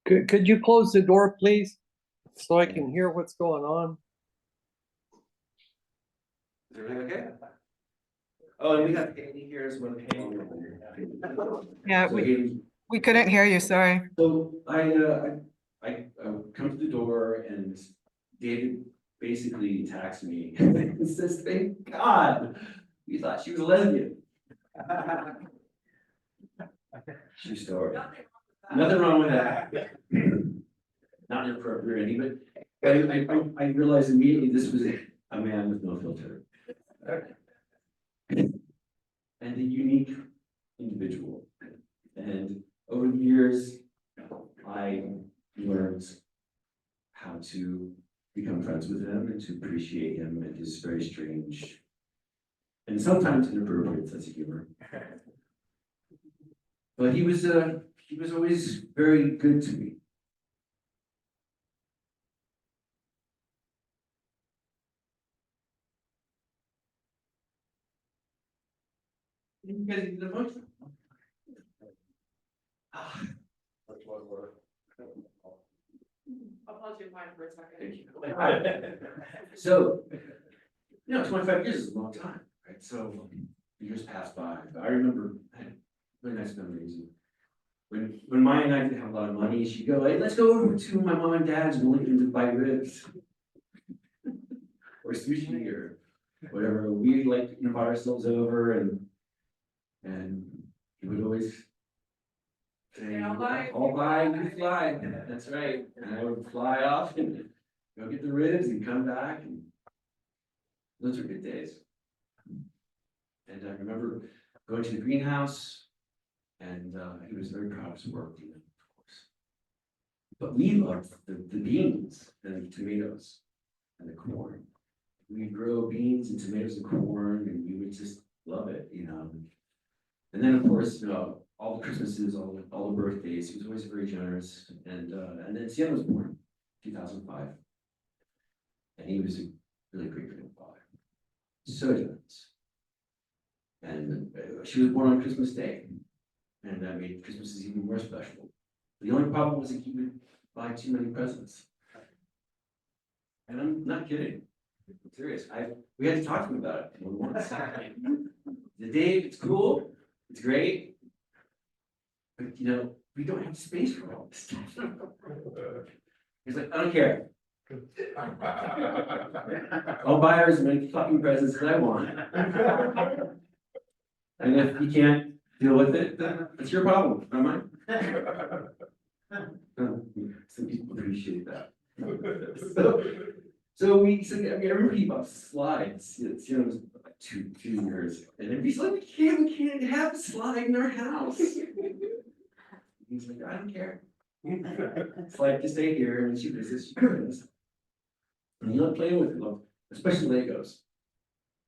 Could you close the door, please? So I can hear what's going on? Is everything okay? Oh, and we have Haley here as well. Yeah, So Haley, we couldn't hear you, sorry. so I come to the door and David basically attacks me and says, "Thank God, we thought she was a lesbian." True story. Nothing wrong with that. Not inappropriate or anything, but I realized immediately this was a man with no filter. And a unique individual. And over the years, I learned how to become friends with him and to appreciate him and his very strange and sometimes inappropriate sense of humor. But he was always very good to me. You guys need the voice? I'll pause your mind for a second. Thank you. So, 25 years is a long time, right? So years passed by. I remember I had really nice memories. When Maya and I didn't have a lot of money, she'd go, "Hey, let's go over to my mom and dad's and Lincoln to buy ribs." Or sushi or whatever. We'd like invite ourselves over and he would always say, I'll buy. You fly. That's right. And I would fly off and go get the ribs and come back, and those were good days. And I remember going to the greenhouse, and he was very proud of his work, of course. But we loved the beans and the tomatoes and the corn. We'd grow beans and tomatoes and corn, and we would just love it, And then, of course, all the Christmases, all the birthdays, he was always very generous. And then Sienna was born in 2005. And he was a really great grandfather. So generous. And she was born on Christmas Day. And that made Christmases even more special. The only problem was that he would buy too many presents. And I'm not kidding. I'm serious. We had to talk to him about it once. Dave, it's cool. It's great. But we don't have space for all this stuff. He's like, "I don't care. I'll buy her as many fucking presents as I want. And if you can't deal with it, then it's your problem, not mine." Some people appreciate that. So I remember he bought slides. Was like two years, and then he's like, we can't have a slide in our house." He's like, "I don't care. Slide to stay here, and she visits, she visits." And he loved playing with it, especially Legos.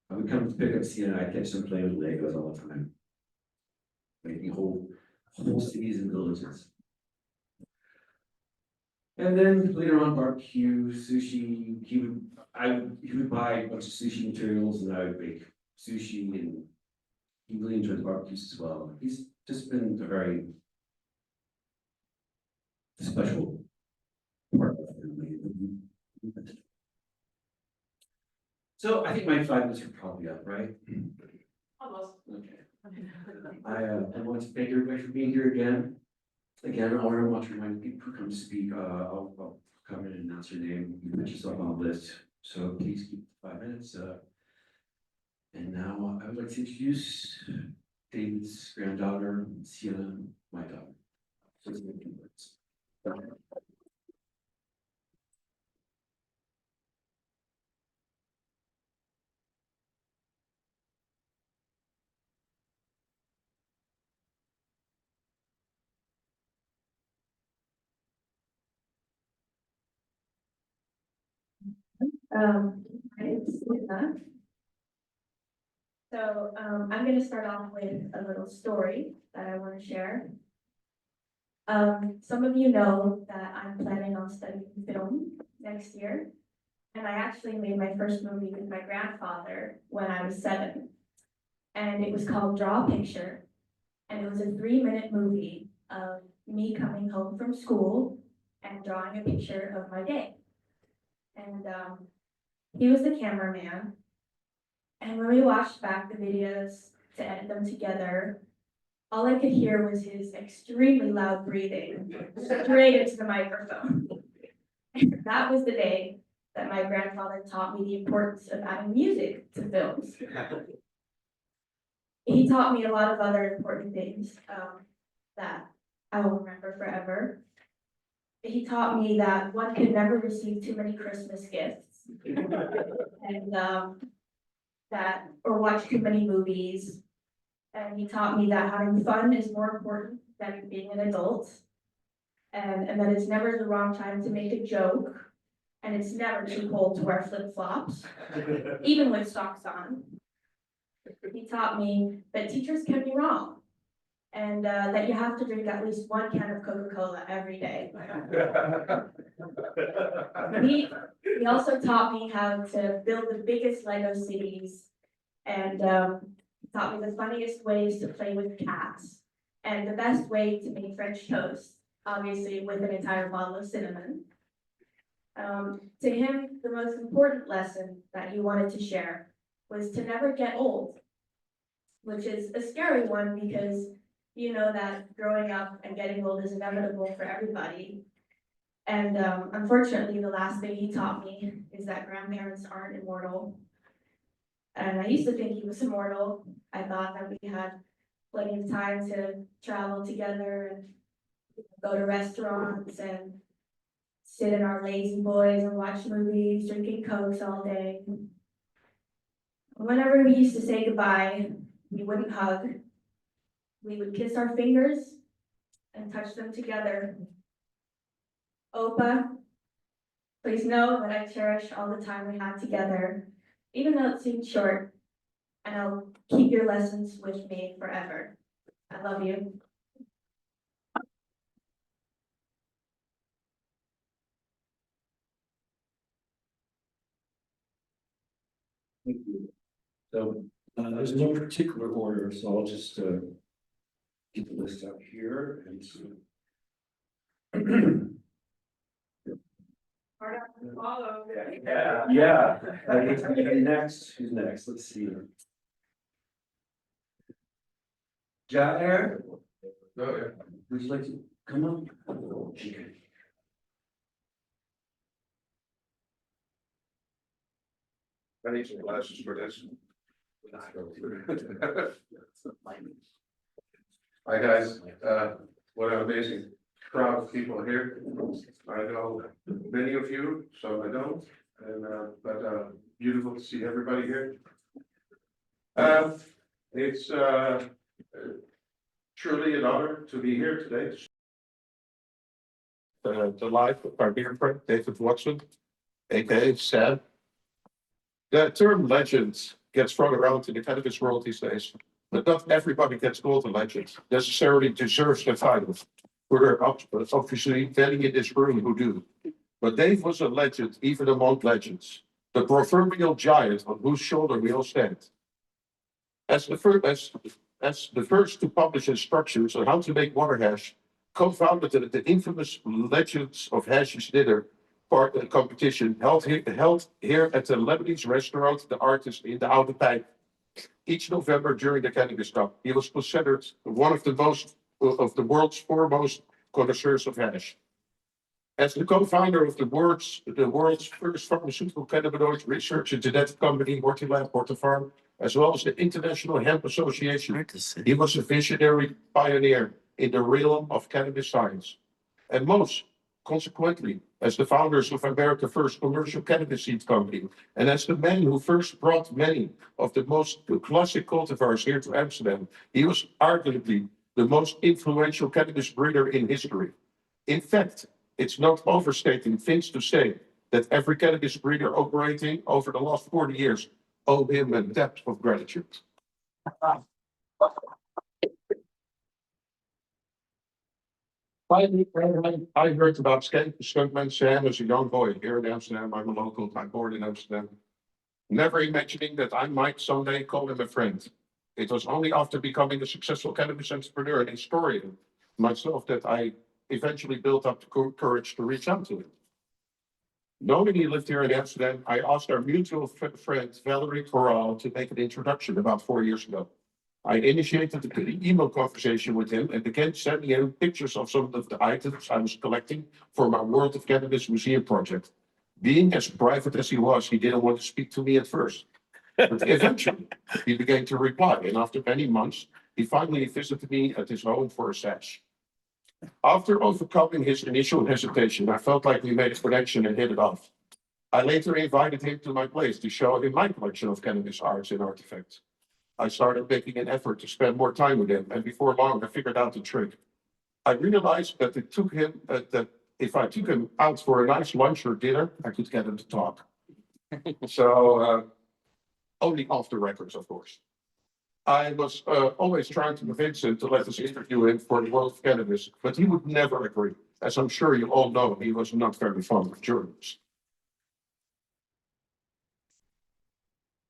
I would come to pick up Sienna, I'd catch them playing with Legos all the time, making whole cities and villages. And then later on, barbecue, sushi. He would buy a bunch of sushi materials, and I would make sushi. And he really enjoyed the barbecues as well. He's just been a very special part of the family. So I think my 5 minutes are probably up, right? Almost. Okay. I want to thank everybody for being here again. Again, I want to remind people who come to speak, I'll come in and announce your name, you put yourself on the list, so please keep 5 minutes. And now I would like to introduce David's granddaughter, Sienna, my daughter. So it's a few words. My name is Sienna. So I'm going to start off with a little story that I want to share. Some of you know that I'm planning on studying film next year. And I actually made my first movie with my grandfather when I was 7. And it was called Draw a Picture. And it was a 3-minute movie of me coming home from school and drawing a picture of my day. And he was the cameraman. And when we watched back the videos to edit them together, all I could hear was his extremely loud breathing straight into the microphone. That was the day that my grandfather taught me the importance of adding music to films. He taught me a lot of other important things that I will remember forever. He taught me that one could never receive too many Christmas gifts, and that or watch too many movies. And he taught me that having fun is more important than being an adult, and that it's never the wrong time to make a joke, and it's never too cold to wear flip-flops, even with socks on. He taught me that teachers can be wrong, and that you have to drink at least one can of Coca-Cola every day. He also taught me how to build the biggest Lego cities, and taught me the funniest ways to play with cats, and the best way to make French toast, obviously with an entire bottle of cinnamon. To him, the most important lesson that he wanted to share was to never get old, which is a scary one because you know that growing up and getting old is inevitable for everybody. And unfortunately, the last thing he taught me is that grandparents aren't immortal. And I used to think he was immortal. I thought that we had plenty of time to travel together and go to restaurants and sit in our lazy boys and watch movies, drinking Cokes all day. Whenever we used to say goodbye, we wouldn't hug. We would kiss our fingers and touch them together. Opa, please know that I cherish all the time we had together, even though it seemed short, and I'll keep your lessons with me forever. I love you. Thank you. So, there's no particular order, so I'll just, get the list out here and see. Hard act to follow. Yeah. Next, who's next? Let's see. Jair? Would you like to come up? Okay. I need some glasses for this. Hi, guys, what an amazing crowd of people here. I know many of you, some I don't, and, but, beautiful to see everybody here. It's, truly an honor to be here today. The life of our dear friend, David Watson, aka Sam. The term legend gets thrown around in the cannabis world these days, but not everybody gets called a legend, necessarily deserves the title. We're obviously many in this room who do. But Dave was a legend, even among legends, the proverbial giant on whose shoulder we all stand. As the first to publish instructions on how to make water hash, co-founded the infamous Legends of Hashish Dinner competition held here at the Lebanese restaurant The Artist in the Oude Pijp each November during the Cannabis Cup. He was considered one of the world's foremost connoisseurs of hash. As the co-founder of the world's first pharmaceutical cannabinoid research and genetic company, Hortilab Hortifarm, as well as the International Hemp Association, he was a visionary pioneer in the realm of cannabis science. And most consequently, as the founders of America's first commercial cannabis seed company, and as the man who first brought many of the most classic cultivars here to Amsterdam, he was arguably the most influential cannabis breeder in history. In fact, it's not overstating things to say that every cannabis breeder operating over the last 40 years owe him a debt of gratitude. Finally, I heard about Skunkman Sam as a young boy here in Amsterdam. I'm a local, I'm born in Amsterdam. Never imagining that I might someday call him a friend. It was only after becoming a successful cannabis entrepreneur and historian myself that I eventually built up the courage to reach out to him. Knowing he lived here in Amsterdam, I asked our mutual friend Valerie Corral to make an introduction about 4 years ago. I initiated the email conversation with him and began sending him pictures of some of the items I was collecting for my World of Cannabis Museum project. Being as private as he was, he didn't want to speak to me at first. But eventually, he began to reply, and after many months, he finally visited me at his home for a sesh. After overcoming his initial hesitation, I felt like we made a connection and hit it off. I later invited him to my place to show him my collection of cannabis arts and artifacts. I started making an effort to spend more time with him, and before long, I figured out the trick. I realized that that if I took him out for a nice lunch or dinner, I could get him to talk. So, only off the records, of course. I was always trying to convince him to let us interview him for the World of Cannabis, but he would never agree. As I'm sure you all know, he was not very fond of journalists.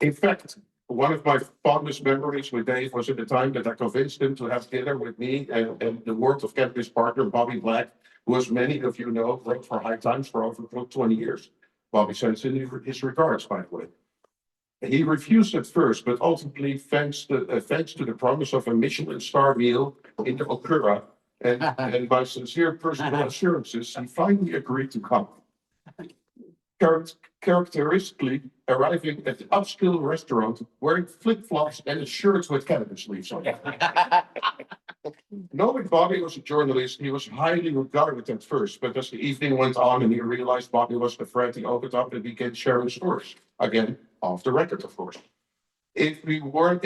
In fact, one of my fondest memories with Dave was at the time that I convinced him to have dinner with me and the World of Cannabis partner, Bobby Black, who, as many of you know, wrote for High Times for over 20 years. Bobby sends in his regards, by the way. He refused at first, but ultimately, thanks to the promise of a Michelin star meal in the Okura and my sincere personal assurances, he finally agreed to come. Characteristically, arriving at the upscale restaurant wearing flip-flops and a shirt with cannabis leaves on. Knowing Bobby was a journalist, he was highly regarded at first, but as the evening went on and he realized Bobby was the friend, he opened up and began sharing stories. Again, off the record, of course. If it weren't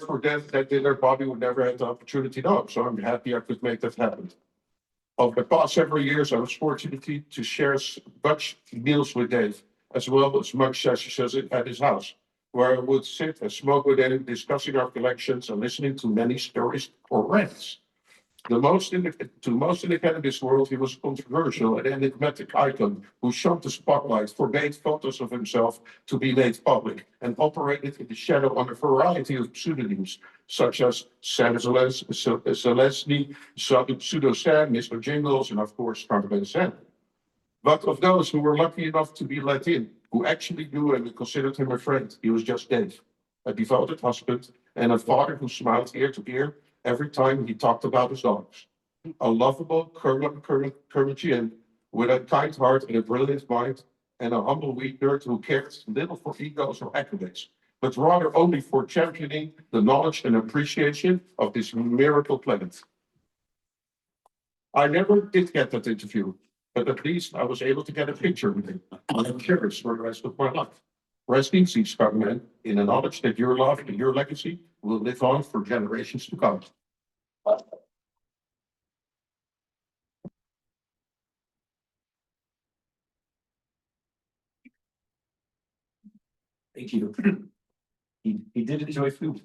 for that dinner, Bobby would never have the opportunity to know. So I'm happy I could make that happen. Over the past several years, I was fortunate to share much meals with Dave, as well as much sessions at his house, where I would sit and smoke with him, discussing our collections and listening to many stories or rants. To most in the cannabis world, he was a controversial and enigmatic icon who shunned the spotlight, forbade photos of himself to be made public, and operated in the shadow under a variety of pseudonyms, such as Sam Zelensky, Pseudo Sam, Mr. Jingles, and of course, Skunkman Sam. But of those who were lucky enough to be let in, who actually knew him and considered him a friend, he was just Dave, a devoted husband and a father who smiled ear to ear every time he talked about his dogs. A lovable curmudgeon with a kind heart and a brilliant mind, and a humble weed nerd who cared little for egos or accolades, but rather only for championing the knowledge and appreciation of this miracle planet. I never did get that interview, but at least I was able to get a picture with him. I'm curious for the rest of my life. Rest easy, Skunkman, in the knowledge that your love and your legacy will live on for generations to come. Thank you. He did enjoy food.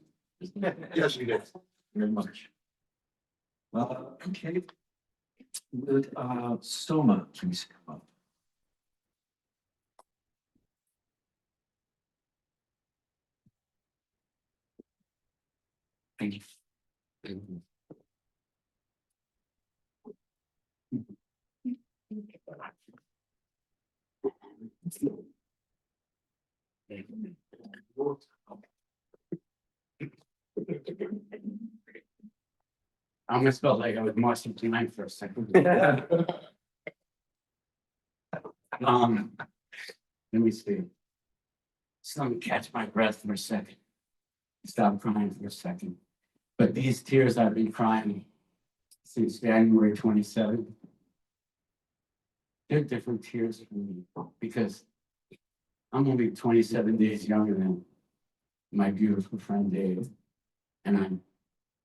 Yes, he did. Very much. Okay. Would Soma please come up? Thank you. I almost felt like I was Marcy tonight for a second. Let me see. Just let me catch my breath for a second. Stop crying for a second. But these tears I've been crying since January 27th. They're different tears for me because I'm only 27 days younger than my beautiful friend Dave. And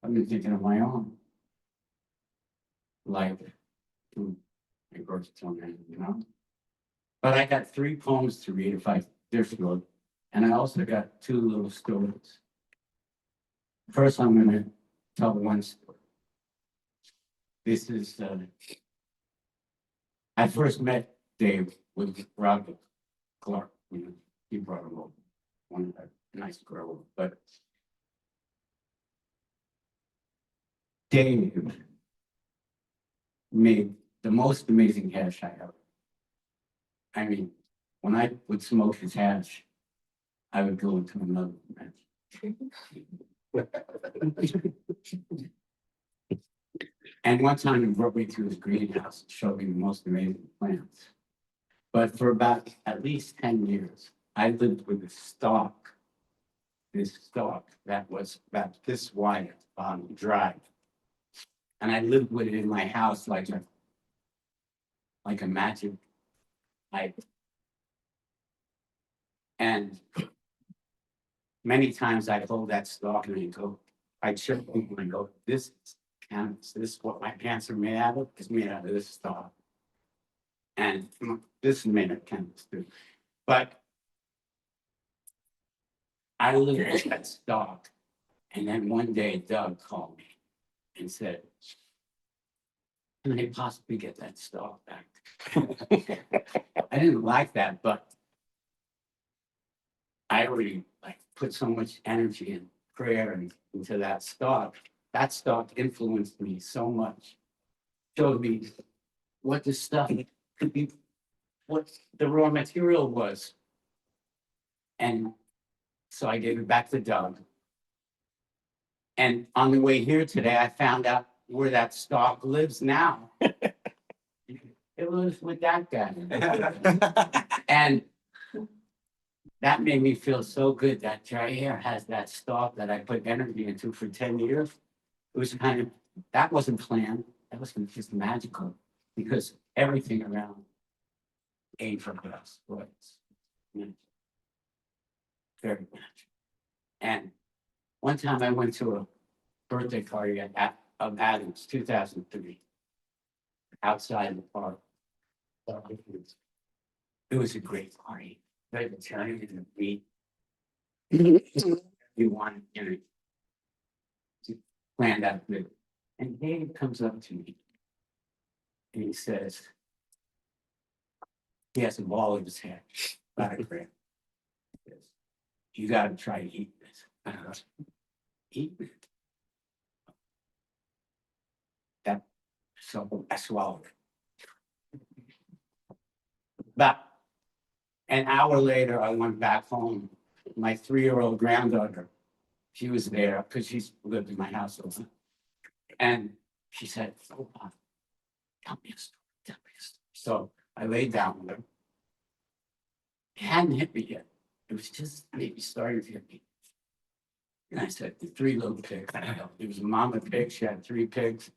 I've been thinking of my own life to my gorgeous young man, you know? But I got 3 poems to read if they're short. And I also got 2 little stories. First, I'm going to tell one story. This is, I first met Dave with Robert Clark. You know, he brought him over. One a nice girl, but Dave made the most amazing hash I ever. I mean, when I would smoke his hash, I would go into another dimension. And one time he brought me to his greenhouse and showed me the most amazing plants. But for about at least 10 years, I lived with this stalk that was about this wide on the drive. And I lived with it in my house like a magic item. And many times I hold that stalk and I chip people and go, this is cannabis, this is what my pants are made out of, it's made out of this stalk. And this is made of cannabis too. But I lived with that stalk. And then one day Doug called me and said, can I possibly get that stalk back? I didn't like that, but I already put so much energy and prayer into that stalk. That stalk influenced me so much. Showed me what the stuff could be, what the raw material was. And so I gave it back to Doug. And on the way here today, I found out where that stalk lives now. It lives with that guy. And that made me feel so good that right here has that stalk that I put energy into for 10 years. It was that wasn't planned. That was just magical because everything around came from us. Very magical. And one time I went to a birthday party of Adams, 2003, outside the park. It was a great party. Vegetarian and meat. You want, to plan that good. And Dave comes up to me and he says, he has a ball in his head, about a gram. He says, you gotta try to eat this. I go, eat it. So I swallowed it. About an hour later, I went back home. My 3-year-old granddaughter, she was there because she's lived in my house. And she said, oh, tell me a story, tell me a story. So I laid down with her. It hadn't hit me yet. It was just maybe starting to hit me. And I said, the 3 little pigs. There was a mama pig, she had 3 pigs.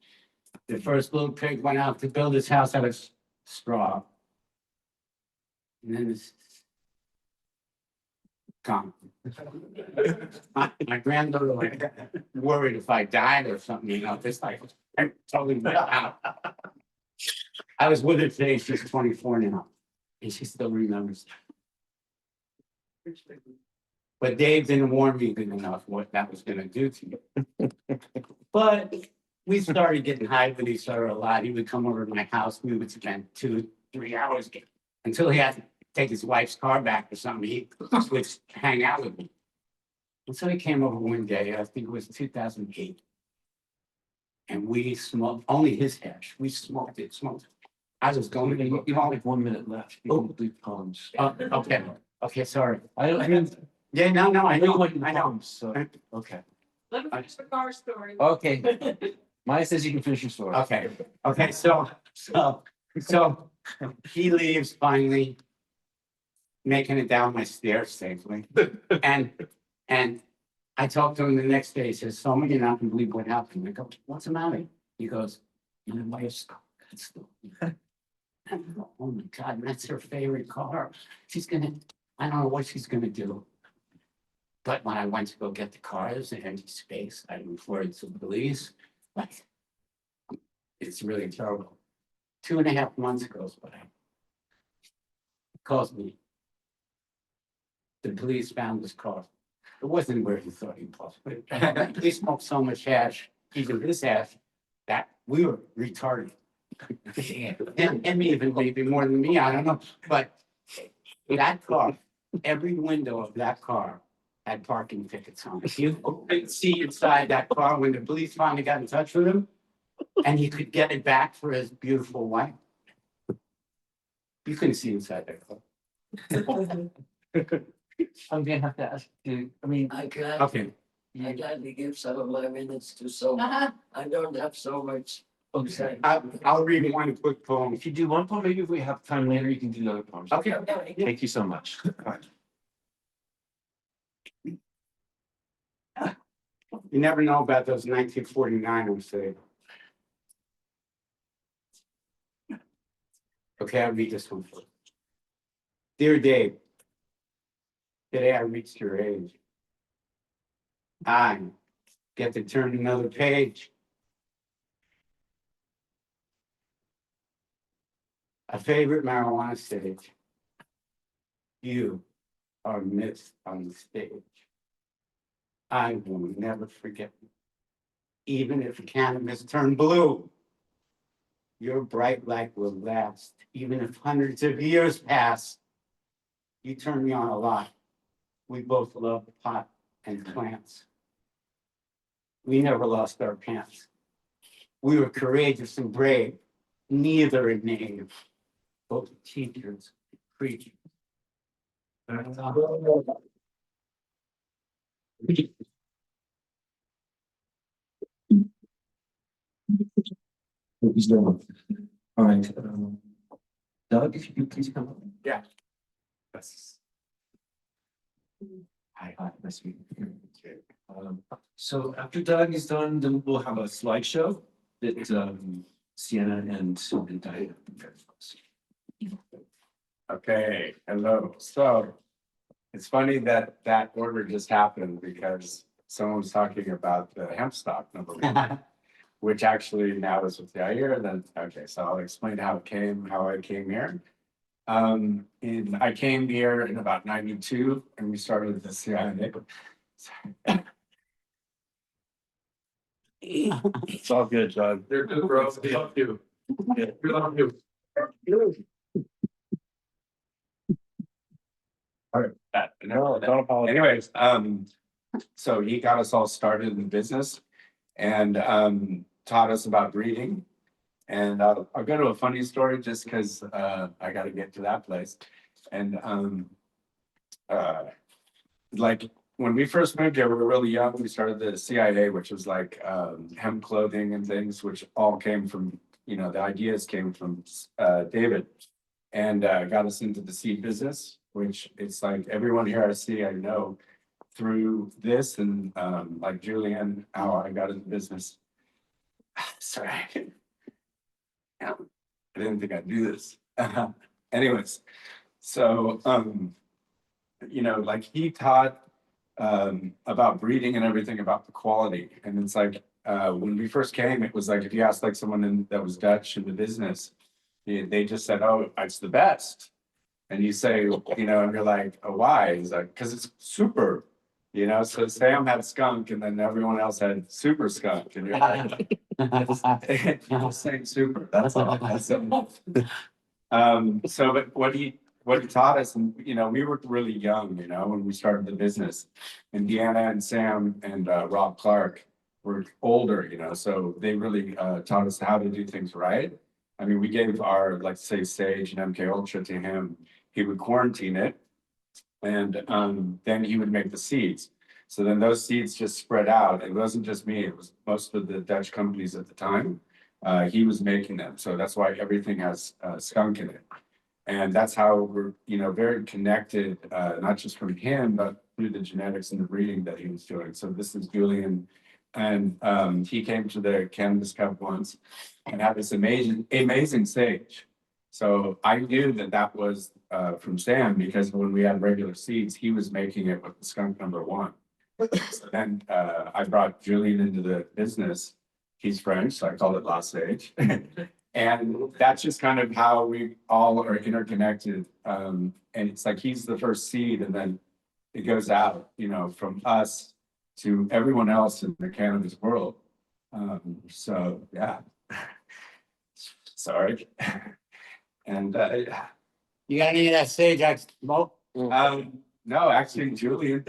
The first little pig went out to build his house out of straw. And then it's gone. My granddaughter worried if I died or something, just I'm totally out. I was with her today, she's 24 now, and she still remembers. But Dave didn't warn me good enough what that was gonna do to me. But we started getting high with each other a lot. He would come over to my house, we would spend 2-3 hours until he had to take his wife's car back or something. He would hang out with me. And so he came over one day, I think it was 2008. And we smoked only his hash. We smoked it. I was going to. You have like 1 minute left. You Oh. can leave poems. Okay, sorry. I mean, Yeah, no, I know. what you I know. poems, so, okay. Let me finish the car story. Okay, Maya says you can finish your story. Okay, so he leaves finally, making it down my stairs safely. And I talked to him the next day. He says, "So you're not gonna believe what happened." I go, "What's the matter?" He goes, "My wife's car got stolen." I go, "Oh my God, that's her favorite car. I don't know what she's gonna do." But when I went to go get the car, there's an empty space. I reported to the police. Like, it's really terrible. 2.5 months goes by. He calls me. The police found his car. It wasn't where he thought he was, but he smoked so much hash, even this hash, that we were retarded. And even maybe more than me, I don't know. But that car, every window of that car had parking tickets on it. You could see inside that car when the police finally got in touch with him, and he could get it back for his beautiful wife. You couldn't see inside there. I'm gonna have to ask you, I mean, I can't, Okay, I can't give some of my minutes to someone. I don't have so much. okay. I'll read one quick poem. If you do one poem, maybe if we have time later, you can do the other poems. Okay. Thank you so much. You never know about those 1949ers, say. Okay, I'll read this one first. Dear Dave, today I reached your age. I get to turn another page. A favorite marijuana stage. You are missed on the stage. I will never forget you. Even if cannabis turned blue, your bright light will last. Even if hundreds of years pass, you turn me on a lot. We both love pot and plants. We never lost our pants. We were courageous and brave, neither in name, both teachers, preachers. He's doing. All right. Doug, if you could please come up. Yeah. Hi, nice to meet you. So after Doug is done, then we'll have a slideshow that Sienna and Diana prepared for us. Okay, hello. So it's funny that that order just happened because someone was talking about the hemp stock number one, which actually now is with Yair. And then, okay, so I'll explain how I came here. I came here in about 92 and we started the CIA. It's all good, Doug. They're good, bro. They love you. Yeah. We love you. All right. No, don't apologize. Anyways, so he got us all started in the business and taught us about breeding. And I'll go to a funny story just because I got to get to that place. And like when we first moved here, we were really young. We started the CIA, which was like hemp clothing and things, which all came from, the ideas came from David, and got us into the seed business, which it's like everyone here I see, I know through this, and like Julian, how I got into business. Sorry. Yeah, I didn't think I'd do this. Anyways, so like he taught about breeding and everything about the quality. And it's like when we first came, it was like if you asked like someone that was Dutch in the business, they just said, "Oh, it's the best." And you say, and you're like, "Oh, why?" He's like, "Because it's super." So Sam had skunk and then everyone else had super skunk. And you're like, I'm saying super, that's all. So but what he taught us, and we were really young, when we started the business. And Deanna and Sam and Rob Clark were older, so they really taught us how to do things right. I mean, we gave our, like, say, Sage and MK Ultra to him. He would quarantine it, and then he would make the seeds. So then those seeds just spread out. It wasn't just me, it was most of the Dutch companies at the time. He was making them. So that's why everything has skunk in it. And that's how we're, very connected, not just from him, but through the genetics and the breeding that he was doing. So this is Julian. And he came to the Cannabis Cup once and had this amazing sage. So I knew that was from Sam, because when we had regular seeds, he was making it with the skunk number one. So then I brought Julian into the business. He's French, so I called it La Sage. And that's just kind of how we all are interconnected. And it's like he's the first seed, and then it goes out, from us to everyone else in the cannabis world. So yeah. Sorry. And You got any of that sage I smoke? no, actually, Julian,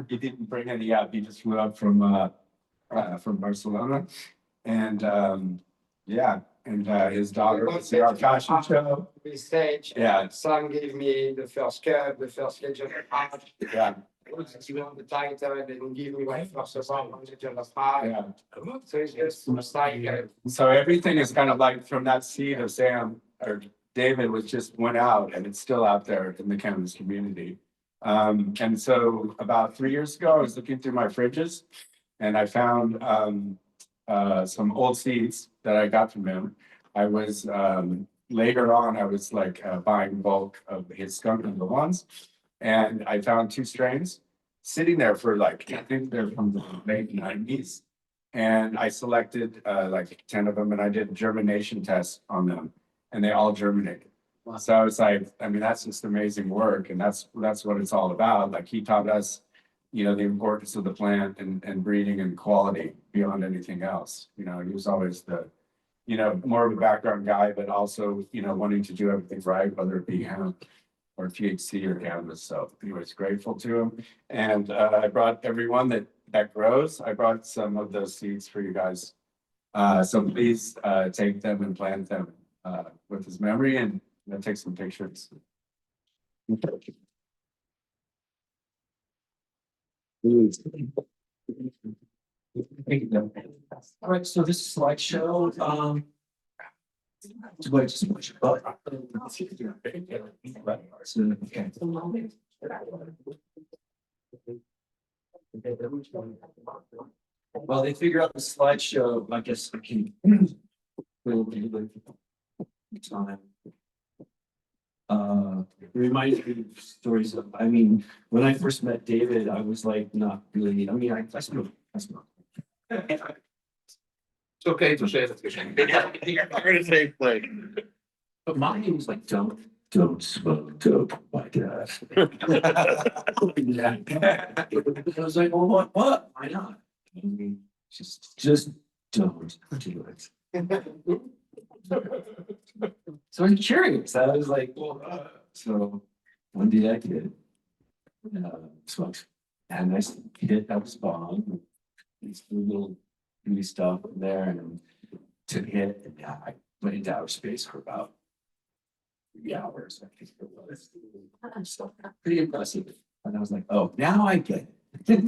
he didn't bring any up. He just flew up from Barcelona, and yeah, and his daughter was in our fashion show. The stage. Yeah, Sam gave me the first cut, the first legend of art. yeah, You want the title, they will give me my first award on legend of art. yeah. So it's just like, So everything is kind of like from that seed of Sam or David was just went out and it's still out there in the cannabis community. And so about 3 years ago, I was looking through my fridges and I found some old seeds that I got from him. I was later on, I was like buying bulk of his skunk number ones. And I found 2 strains sitting there for like, I think they're from the late 90s. And I selected like 10 of them and I did germination tests on them and they all germinated. So I was like, I mean, that's just amazing work. And that's what it's all about. Like he taught us, you know, the importance of the plant and breeding and quality beyond anything else. You know, he was always the, you know, more of a background guy, but also, you know, wanting to do everything right, whether it be hemp or THC or cannabis. So anyways, grateful to him. And I brought everyone that grows. I brought some of those seeds for you guys. So please take them and plant them with his memory and take some pictures. All right, so this slideshow, do I just push a button? While they figure out the slideshow, I guess I can. Time. It reminds me of stories of, I mean, when I first met David, I was like, not really, I mean, I smoked. It's okay to say that. You're in the same place. But my name was like, don't smoke dope, my God. I was like, well, what? Why not? I mean, just don't do it. So I'm curious. I was like, well, so one day I did. Smoked. And I hit, that was bomb. These little beauty stuff in there and to hit, and yeah, I went into outer space for about 3 hours. I think it was. So pretty impressive. And I was like, oh, now I get it.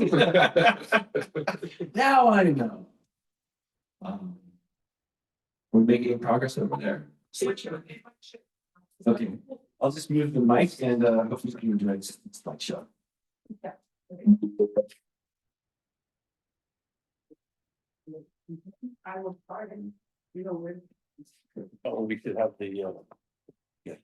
Now I know. We're making progress over there. Okay, I'll just move the mic and hopefully you can enjoy this slideshow. I will pardon, you know, with. Oh, we should have the, yeah. Yeah,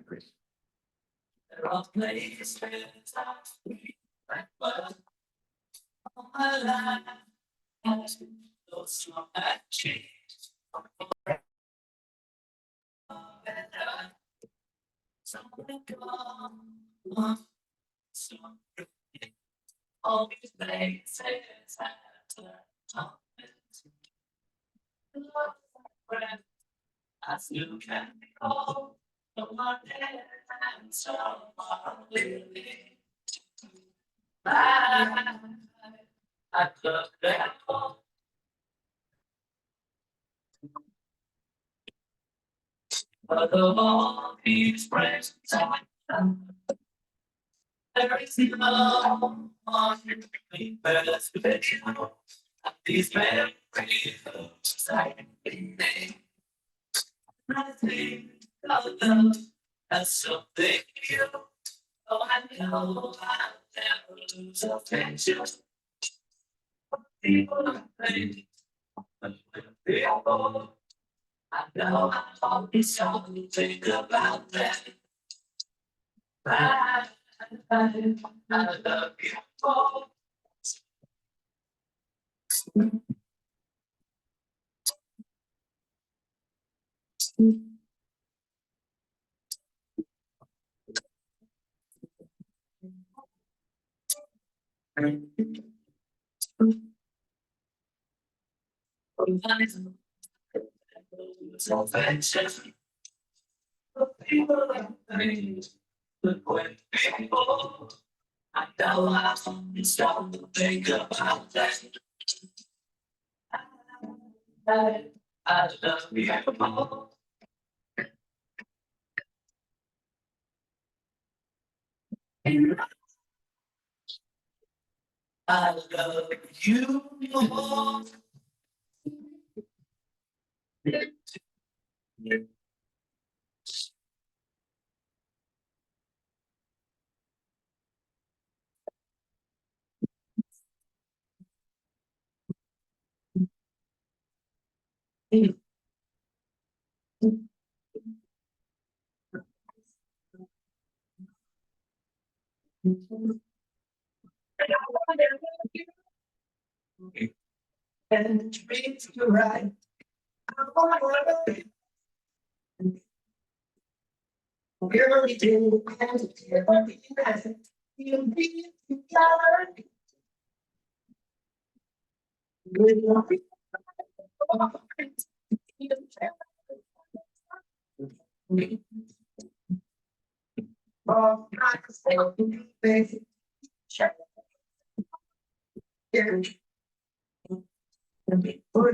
great. There are places I but all my life has been so strong and changed. Something gone, so all these places have turned. I still can't recall the one and so really. I look back on but of all these friends there is no one really best picture. These memories inside me. I think of them as something you. Oh, I know I'll never lose affection. People think, people. I know I'll always think about that. I love you more. So fantastic. People like things, but when people, I know I can stop to think about that. I love you. I love you more. And treat you right. I wanna be every day and you'll be together. With your oh, myself, baby. Check. Here. For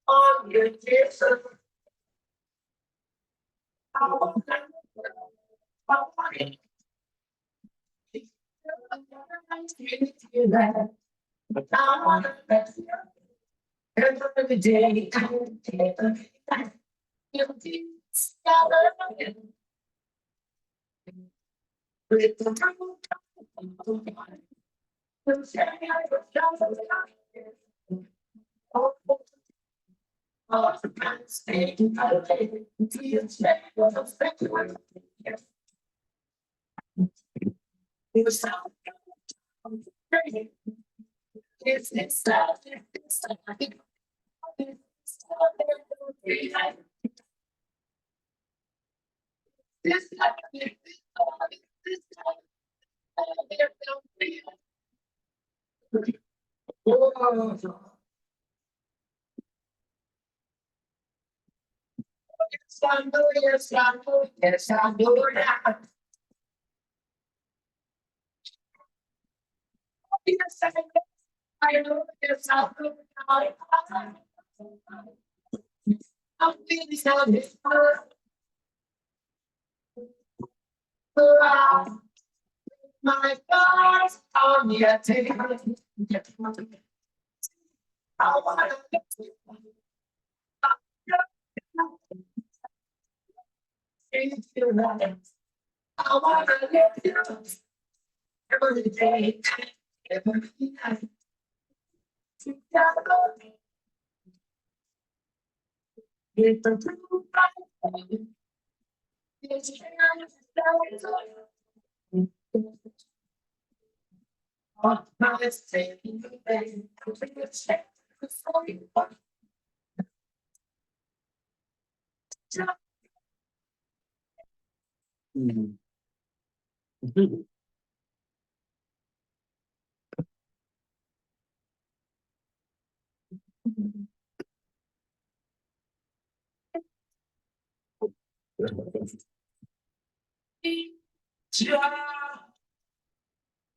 on your kiss. I wanna bet you every day. You'll be together. With the Yes, I know that. Yes, I know. Yes, I know. I'm feeling so different. My God, on the table. I wanna get you. I wanna get you. Every day, every night. Together. It's a true fight. It's on my state, baby.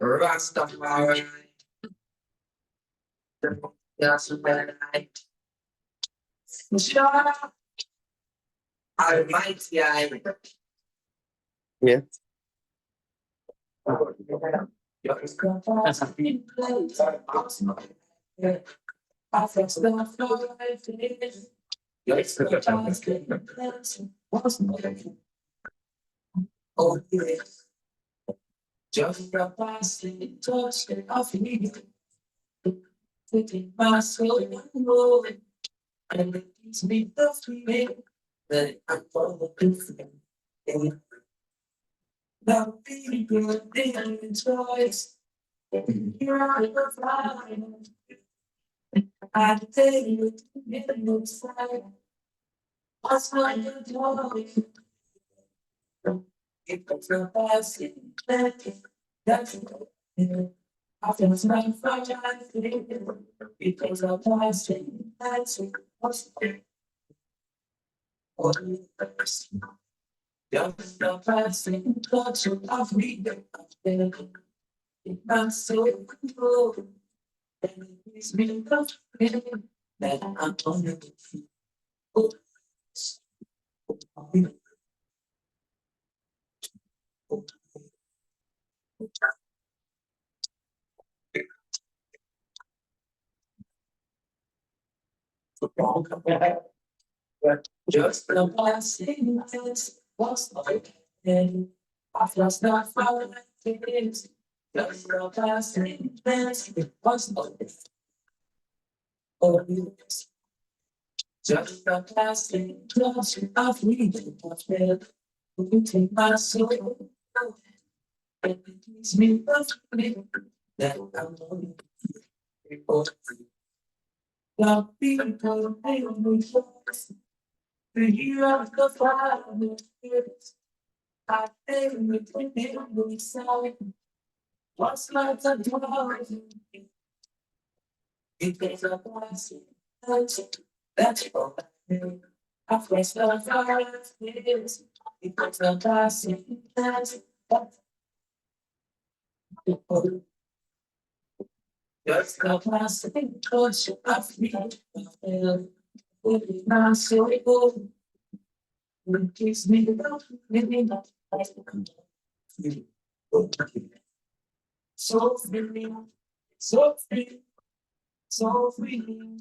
Rastafari. That's right. Almighty, I. Yeah. Just got past the place, I fix the floor, it is. Just got past the place, what's my oh yes. Just got past the touch of me. Taking my soul and moving, and it gives me the feeling that I'm falling for. Now be good in choice. You're the fire. I tell you, it looks like what's my joy? It was the best that's it. After it's my fire, it was the best that's it. What's it? What is the just the best thing, touch of me. It's so cool. And it gives me the feeling that I'm on the floor. Just the passing minutes was like, and I felt not far things. Just the passing minutes was like, oh, yes. Just the passing touch of me, you take my soul, and it gives me the feeling that I'm on the floor. Now people pay me first. The year of the fire, I think we side. What's like the door? It is a blessing. That's all. I face the fire. It is a blessing. That's all. Just a blessing. Touch of me. With my soul. It gives me the feeling that I can feel so free, so free, so free.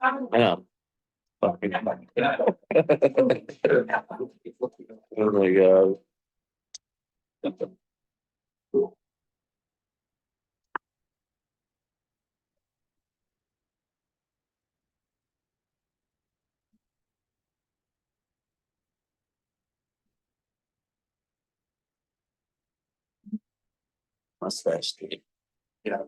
I know. Fucking. Oh my god. Mustache. Yeah.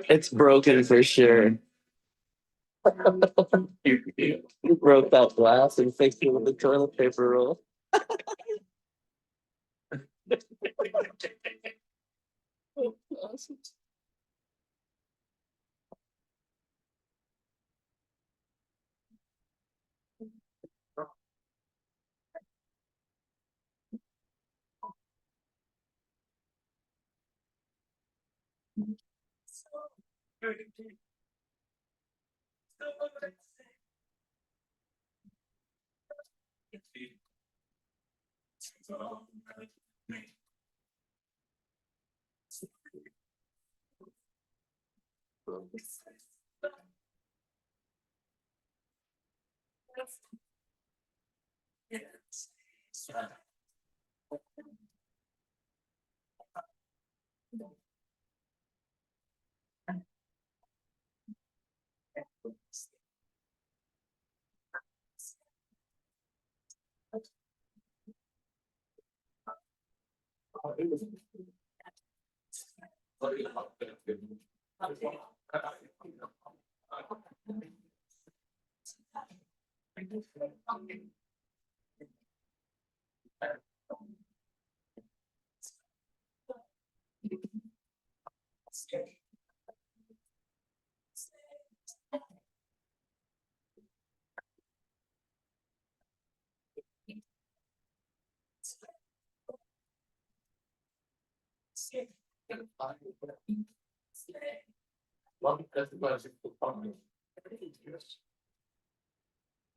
It's broken for sure. You broke that glass and fixed it with the toilet paper roll. Awesome. I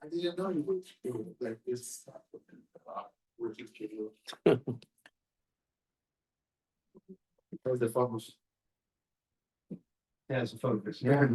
didn't know you would do it like this. Where's the focus? Yeah, it's a focus. Yeah.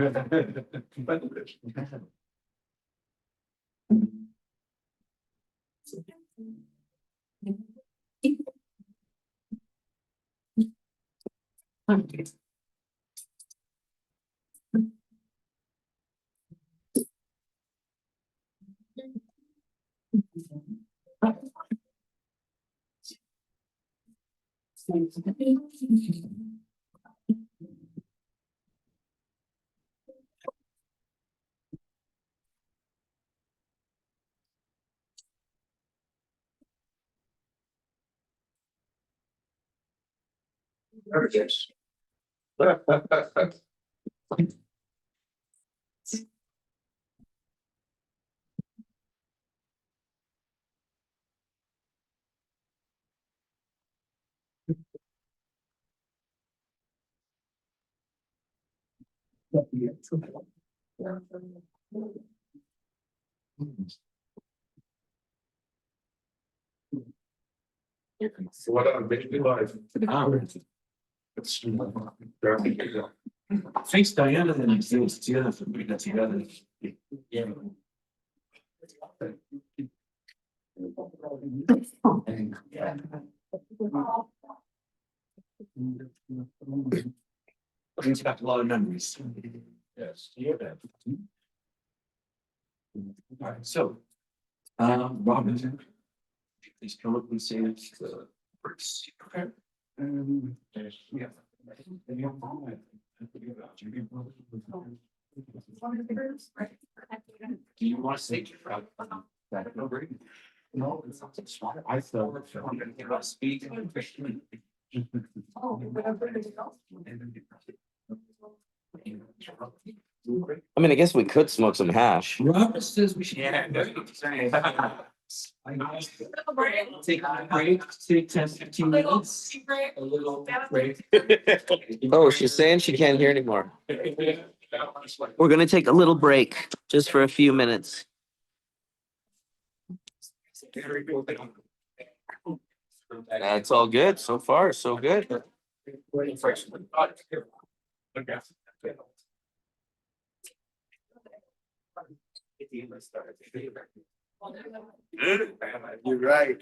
So what I'm making live. Thanks, Diana, and thanks Tina for putting that together. Yeah. Brings back a lot of memories. Yes. Yeah. All right, so, Robin, please come up and say it's the first. Okay. Yeah. Do you want to say that? No, it's not smart. I thought I'm gonna give us speak. I mean, I guess we could smoke some hash. Robert says we should. Yeah. Take a break, take 10, 15 minutes. A little break. Oh, she's saying she can't hear anymore. We're gonna take a little break just for a few minutes. That's all good. So far, so good. You're right.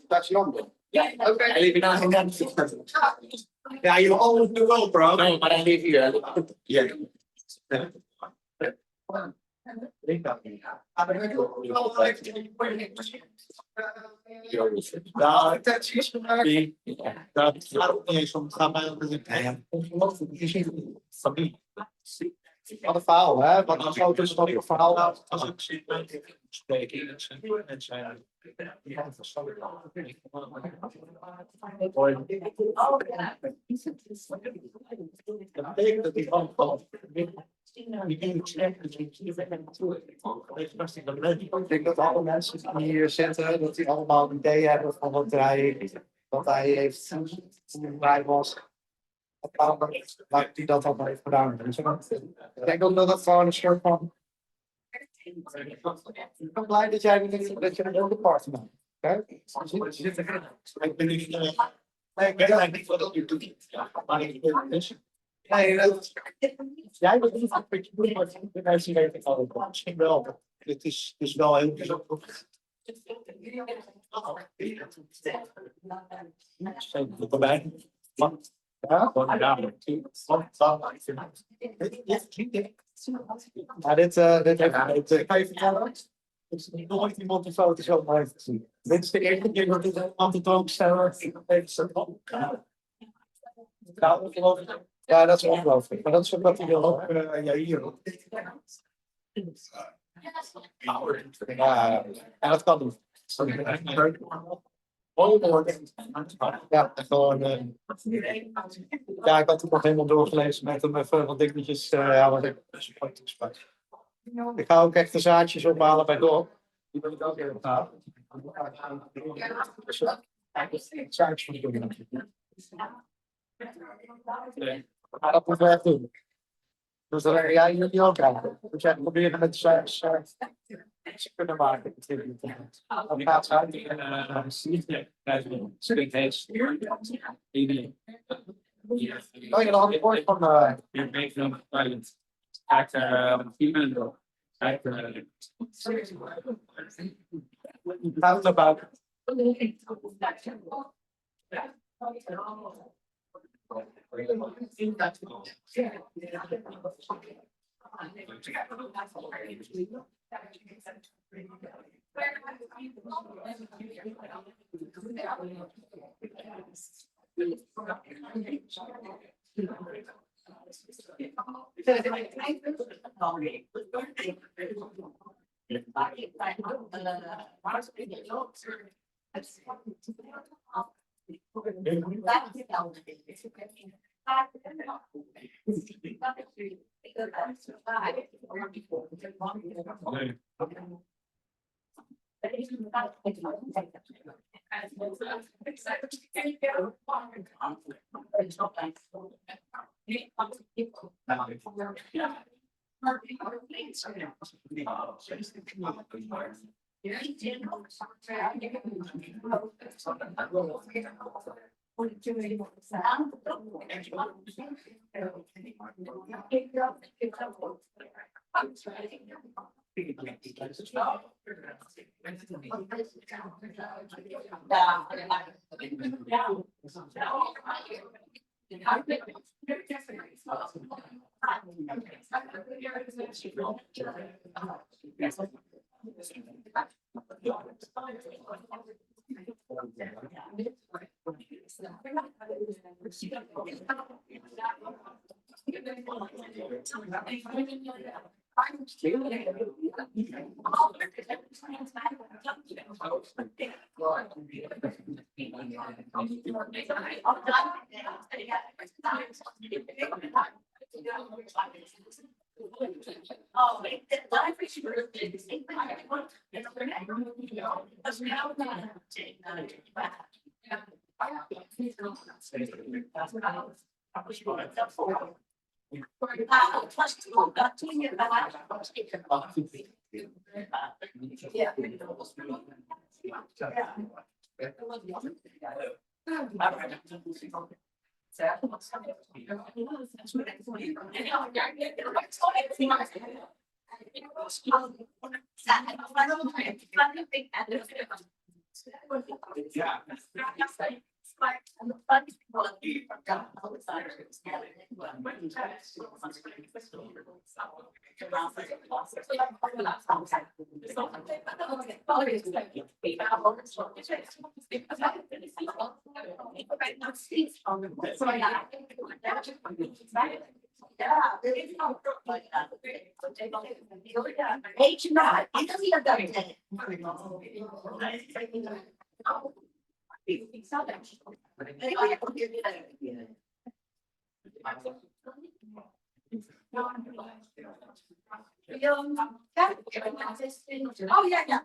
That's number. Yeah, okay. I leave it on. Yeah, you always do well, bro. No, but I leave here. Yeah. Wat een verhaal, hè? Want dan zou het dus nog een verhaal Ik denk dat alle mensen die hier zitten, dat die allemaal een idee hebben van wat hij heeft toen hij was. Maar die dat allemaal heeft gedaan. Dus ik denk ook dat dat gewoon een soort van. Ik ben blij dat jij dat je een heel apart bent. Ik ben niet. Nee, ik weet eigenlijk niet wat dat nu doet. Maar ik ben dus. Nee, jij bent niet een beetje moeilijk, maar de mensen weten het al. Misschien wel. Het is wel heel bijzonder. Ja, maar dit kan je vertellen. Het is nooit iemand die foto's op mij heeft gezien. Dit is de eerste keer dat ik een antidoomsteller ja, dat is ongelooflijk. Maar dat is omdat hij ook hier. Ja, en dat kan doen. Ja, gewoon. Ja, ik had het nog helemaal doorgelezen met hem even wat dingetjes. Ja, wat ik. Ik ga ook echt de zaadjes ophalen bij Dorp. Die wil ik ook even halen. Zaadjes van doen. Maar dat moeten we echt doen. Dus dan ja, jullie ook aan. Dus jij proberen met de zaadjes ze kunnen maken. Dat gaat uit. Oh, je had het woord van about. Hey, you not, I know you're done. Oh, yeah, yeah.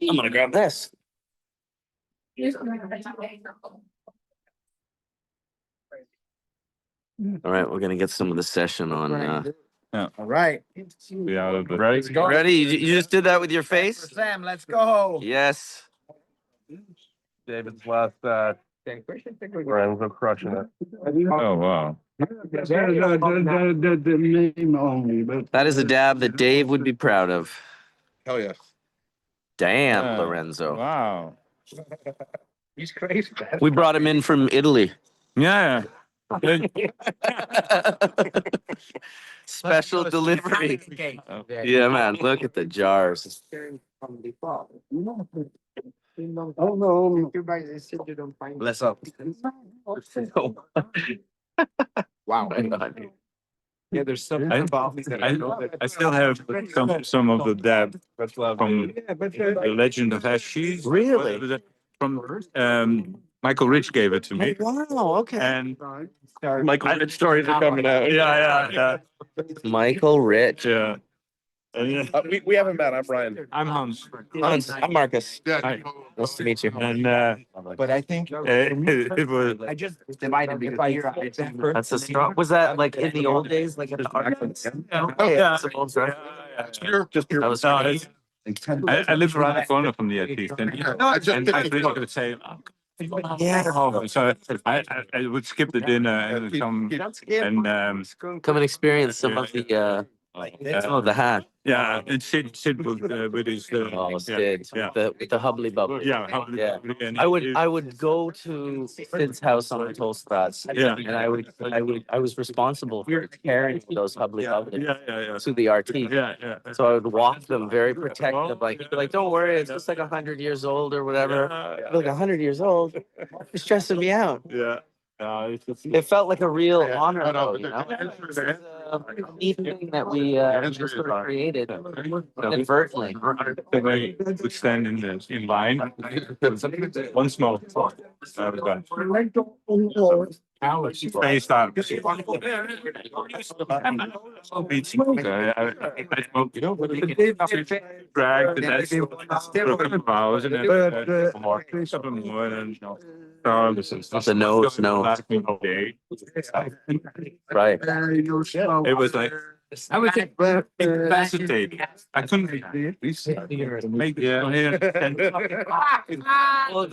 I'm gonna grab this. All right, we're gonna get some of the session on. All right. We out of the. Ready? Ready? You just did that with your face? Sam, let's go. Yes. David's last, friends are crushing it. Oh, wow. The name only, but. That is a dab that Dave would be proud of. Hell yeah. Damn, Yeah. Lorenzo. Wow. He's crazy. We brought him in from Italy. Yeah. Special delivery. Okay. Yeah, man. Look at the jars. Oh, no. Bless up. Wow. Yeah, there's something I- about me that I know that. I still have some of the dab from Yeah, but The Legend of Ashes. Really? From Michael Rich gave it to me. Wow, okay. And Michael Rich stories are coming out. yeah. Michael Rich. Yeah. And, We haven't met. I'm Brian. I'm Hans. Hans, I'm Marcus. Hi. Nice to meet you. And But I think it was I just divided because I hear That's a strong. Was that like in the old days, like in the archives? Okay, yeah. that's an old story. Just pure. That was No, great. I live around the corner from the artiste, and I really could say, Yeah. oh, so I would skip the dinner and come and Come and experience some of the some of the hack. yeah, and sit with his Oh, Sid, yeah. with the hubbly bubble. Yeah, Yeah. and I would go to Sid's house on the Tollstrasse. Yeah. And I was responsible for carrying those hubbly bubbles yeah. to the RT. Yeah. So I would walk them very protective, like don't worry, it's just like 100 years old or whatever. I'd be like 100 years old, it's stressing me out. Yeah. It felt like a real honor, though, you know. neat thing that we just sort of created inadvertently. They would stand in line. One smoke. I was done. Spaced out. I smoked, dragged the next hours and then couple more and The nose, no. Right. It was like, I was incapacitated. I couldn't make Well,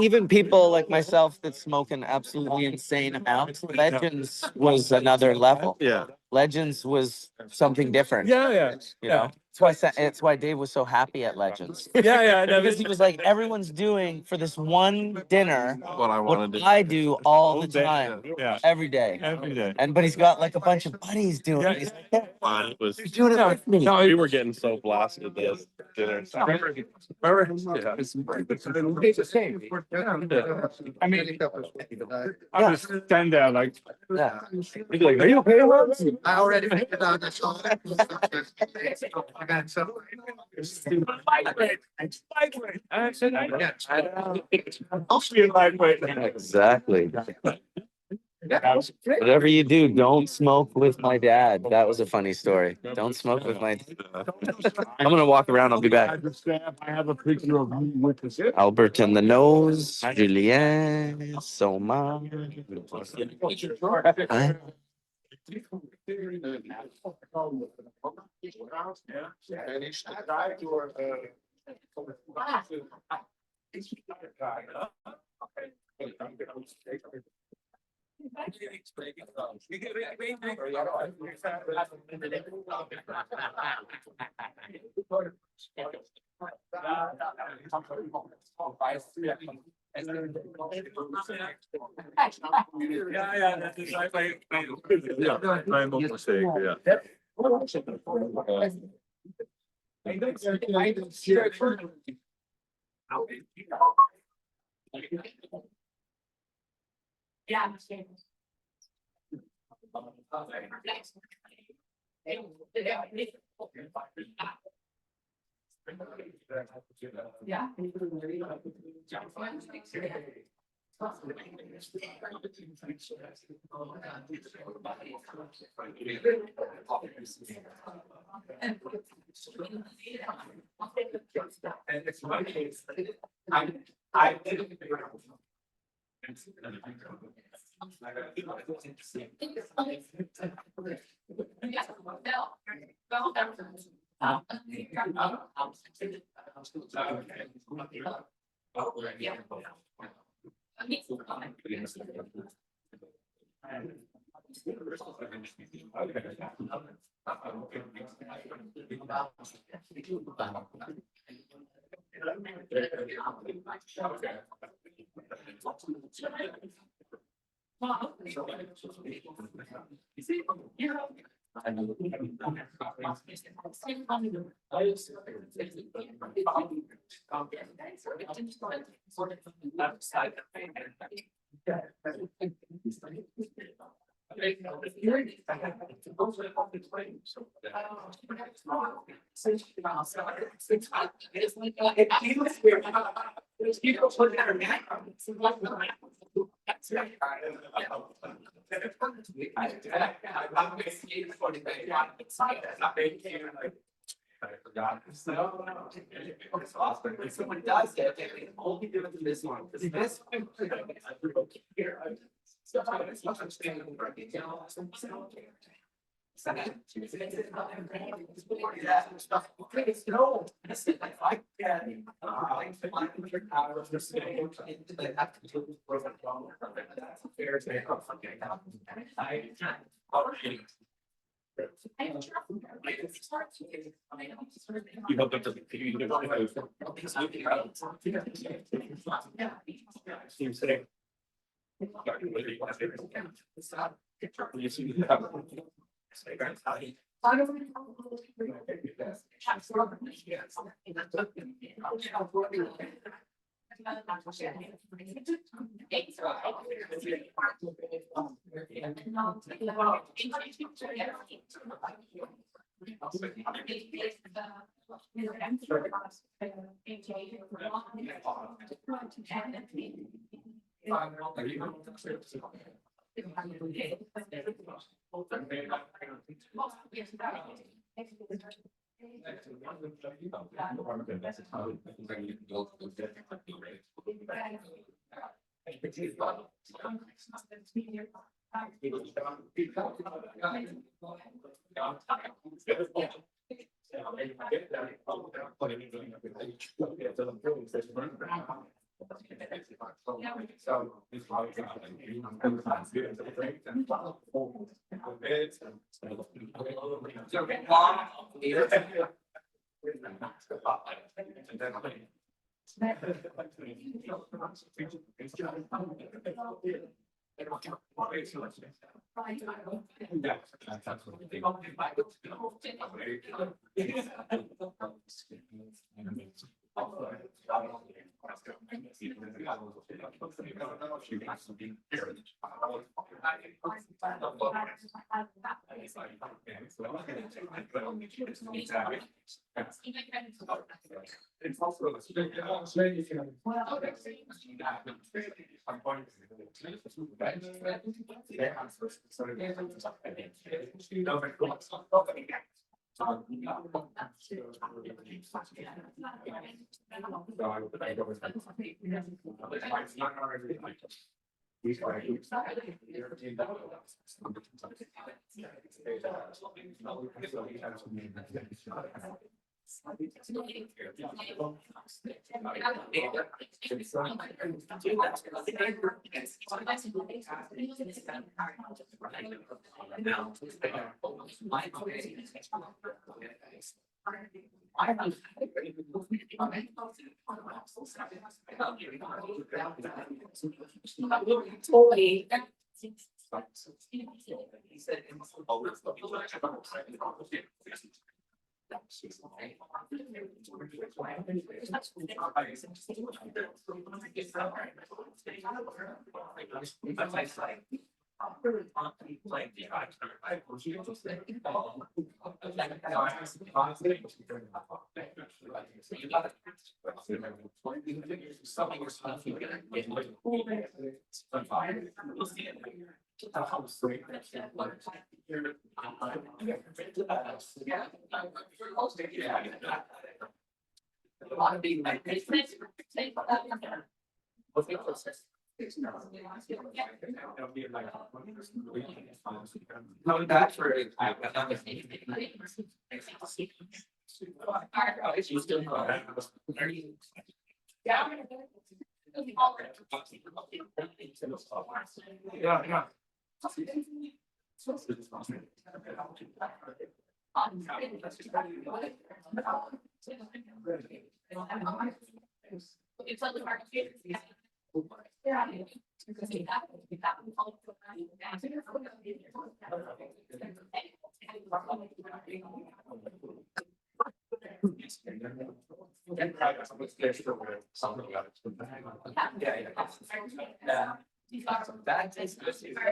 even people like myself that smoke an absolutely insane amount, Legends was another level. Yeah. Legends was something different. Yeah. You know, it's why Dave was so happy at Legends. Yeah. Because he was like, everyone's doing for this one dinner What I what wanted to do. I do all the time, Yeah. every day. Every day. But he's got like a bunch of buddies doing it. He's like, "Yeah, It was. you're doing it with me." No, we were getting so blasted this dinner. I mean, I was stand there like, Yeah. he'd be like, are you okay, Lance? I already figured out that's all. I'll be in lightweight. Exactly. Whatever you do, don't smoke with my dad. That was a funny story. Don't smoke with my. I'm gonna walk around. I'll be back. I have a picture of you with the. Albert in the nose. Julien. Soma. Huh?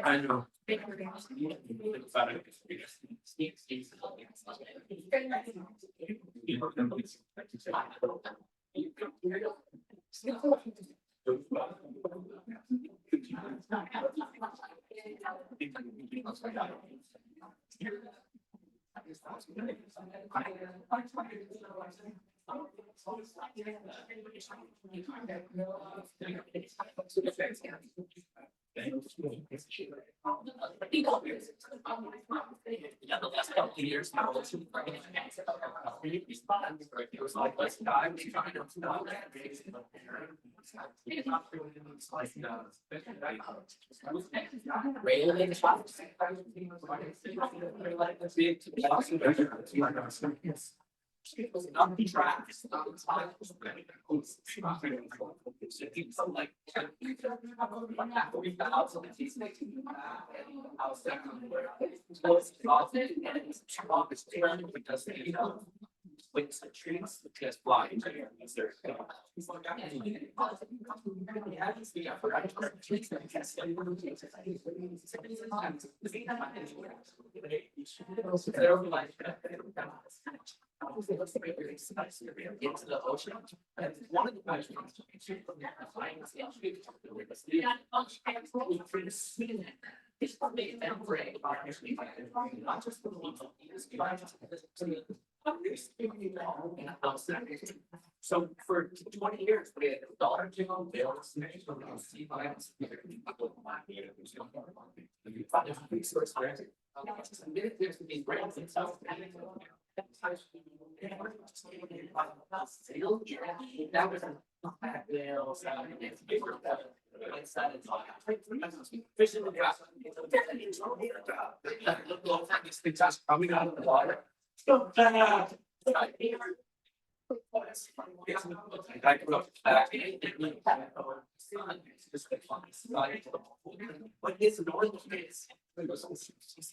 I know. Into the ocean. And one of the it's probably temporary. Not just the so for 20 years, we had dollar bill bills. That was coming out of the water. What is the normal space? It's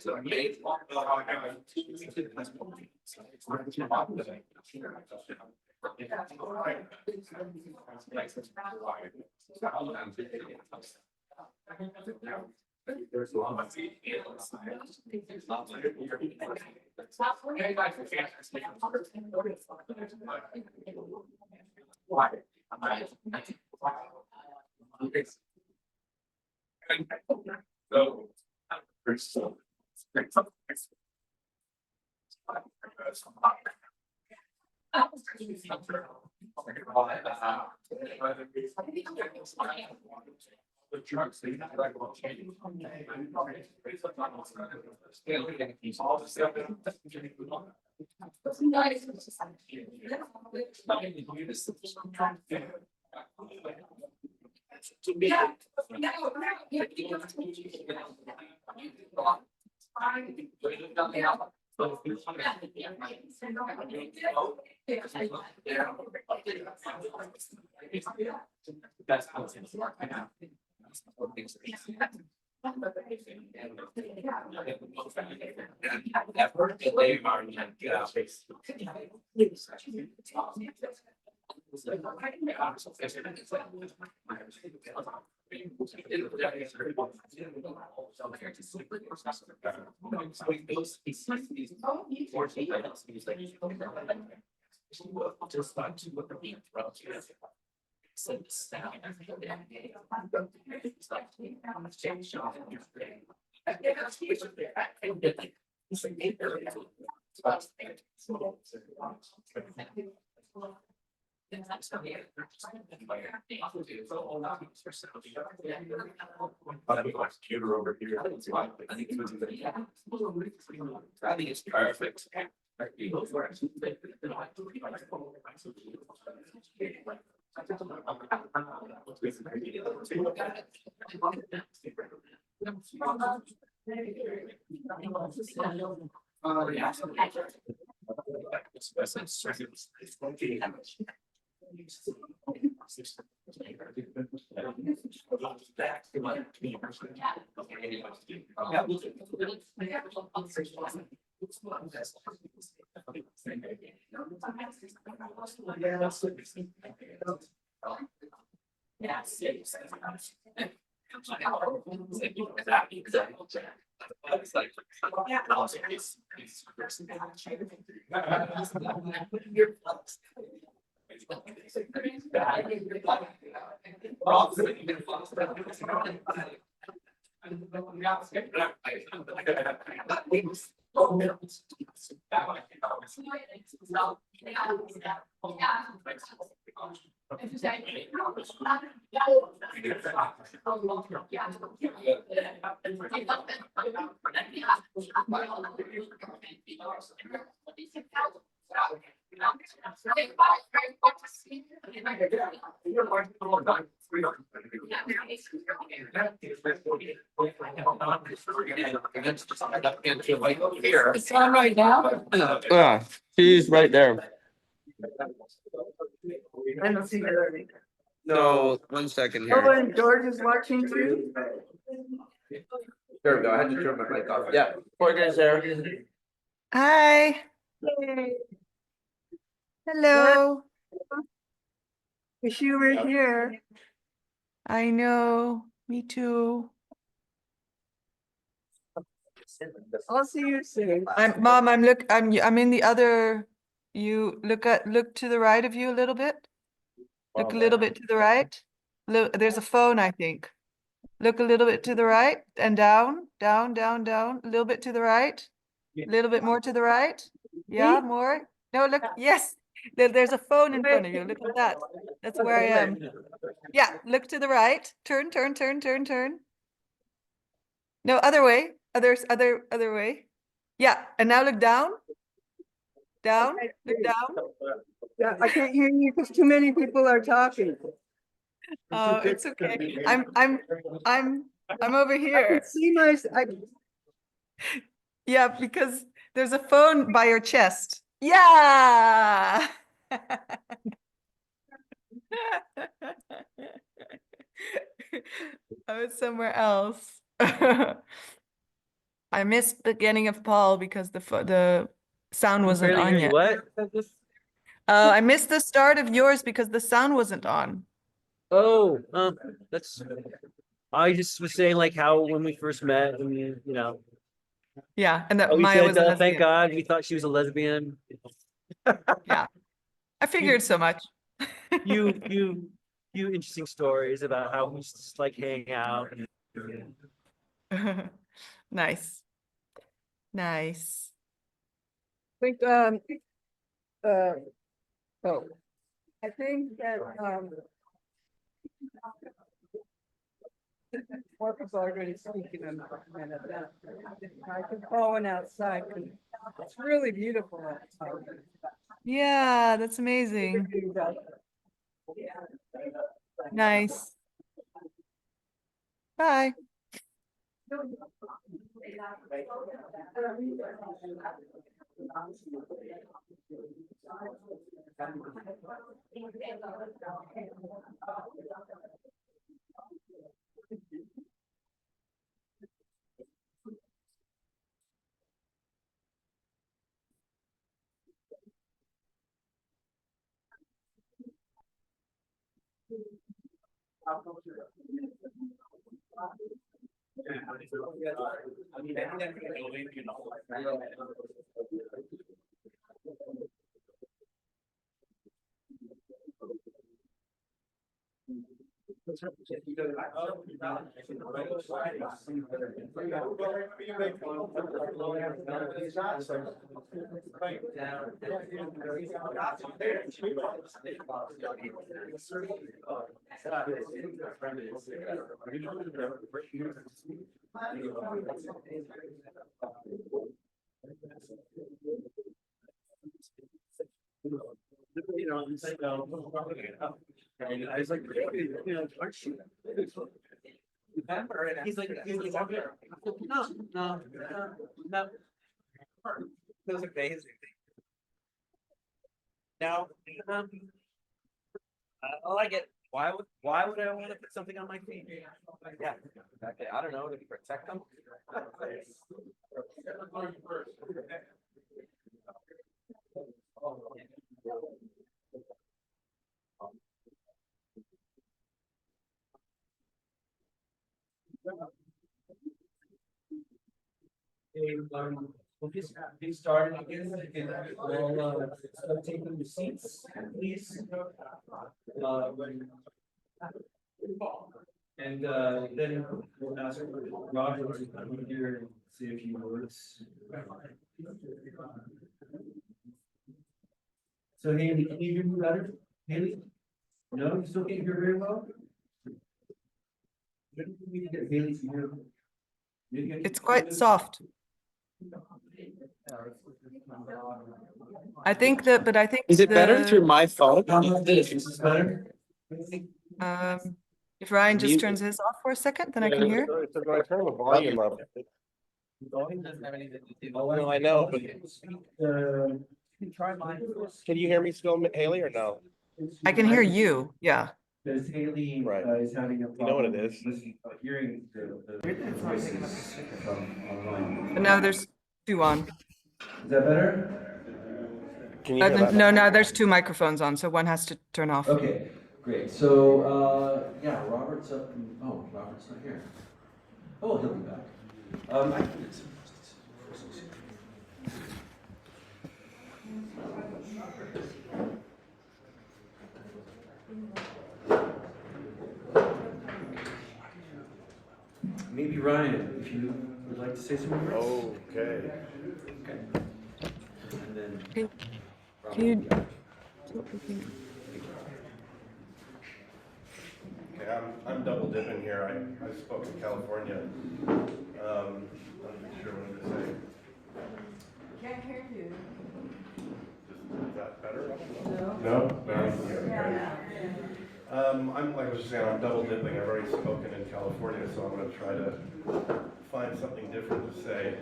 amazing. There's a lot of why? So, the drugs, they have like a change. All the stuff. That's how it's just not to look at me. Computer over here. I think it's perfect. It's on right now? Yeah, she's right there. I don't see her. No, 1 second Oh, here. and George is watching too? There we go. I had to turn my mic off. Yeah, poor guy's there. Hi. Hello. Wish you were here. I know, me too. I'll see you soon. Mom, I'm in the other, look to the right of you a little bit. Look a little bit to the right. Look, there's a phone, I think. Look a little bit to the right and down, down, down, down, a little bit to the right. A little bit more to the right. Yeah, more. No, look, yes. There's a phone in front of you. Look at that. That's where I am. Yeah, look to the right. Turn, turn, turn, turn, turn. No, other way. Other way. Yeah, and now look down. Down, look down. Yeah, I can't hear you because too many people are talking. Oh, It's okay. I'm over here. See yeah, because there's a phone by your chest. Yeah. I was somewhere else. I missed the beginning of Paul because the sound wasn't on yet. What? I missed the start of yours because the sound wasn't on. Oh, that's. I just was saying like how when we first met, and you know, Yeah, and that we Maya was said, a thank lesbian. God we thought she was a lesbian. Yeah, I figured so much. You interesting stories about how we just like hang out. Nice. Nice. I think I think that more people are going to speak in a minute. I can call one outside. It's really beautiful outside. Yeah, that's amazing. Nice. Bye. You know, it's like, and I was like, you know, aren't you? Remember, and he's like, no, no, no. That was amazing. Now, I like it. Why would I want to put something on my feet? Yeah, exactly. I don't know, to protect them. We'll get started again. We'll start taking your seats, please. And then we'll ask Roger to come here and say a few words. So Haley, can you hear me better? Haley? No, you still can't hear very well? Maybe we can get Haley to hear. It's quite soft. I think that, but I think Is it better the, through my phone? Is this better? if Ryan just Mute. turns his off for a second, then I can hear. If I turn the volume up. No, I know, but can you hear me still, Haley, or no? I can hear you. Yeah. Because Haley Right. is having a You know what it problem is? hearing the voices from online. But now there's two on. Is that better? Can you hear that? No, there's two microphones on, so one has to turn off. Okay, great. So, yeah, Robert's up. Oh, Robert's not here. Oh, he'll be back. I can get some. Maybe Ryan, if you would like to say some words. Okay. Okay. And then. Can you? Okay, I'm double dipping here. I spoke in California. I'm not sure what to say. Can't hear you. Is that better? No. No? No. Yeah. I'm like I was just saying, I'm double dipping. I've already spoken in California, so I'm going to try to find something different to say.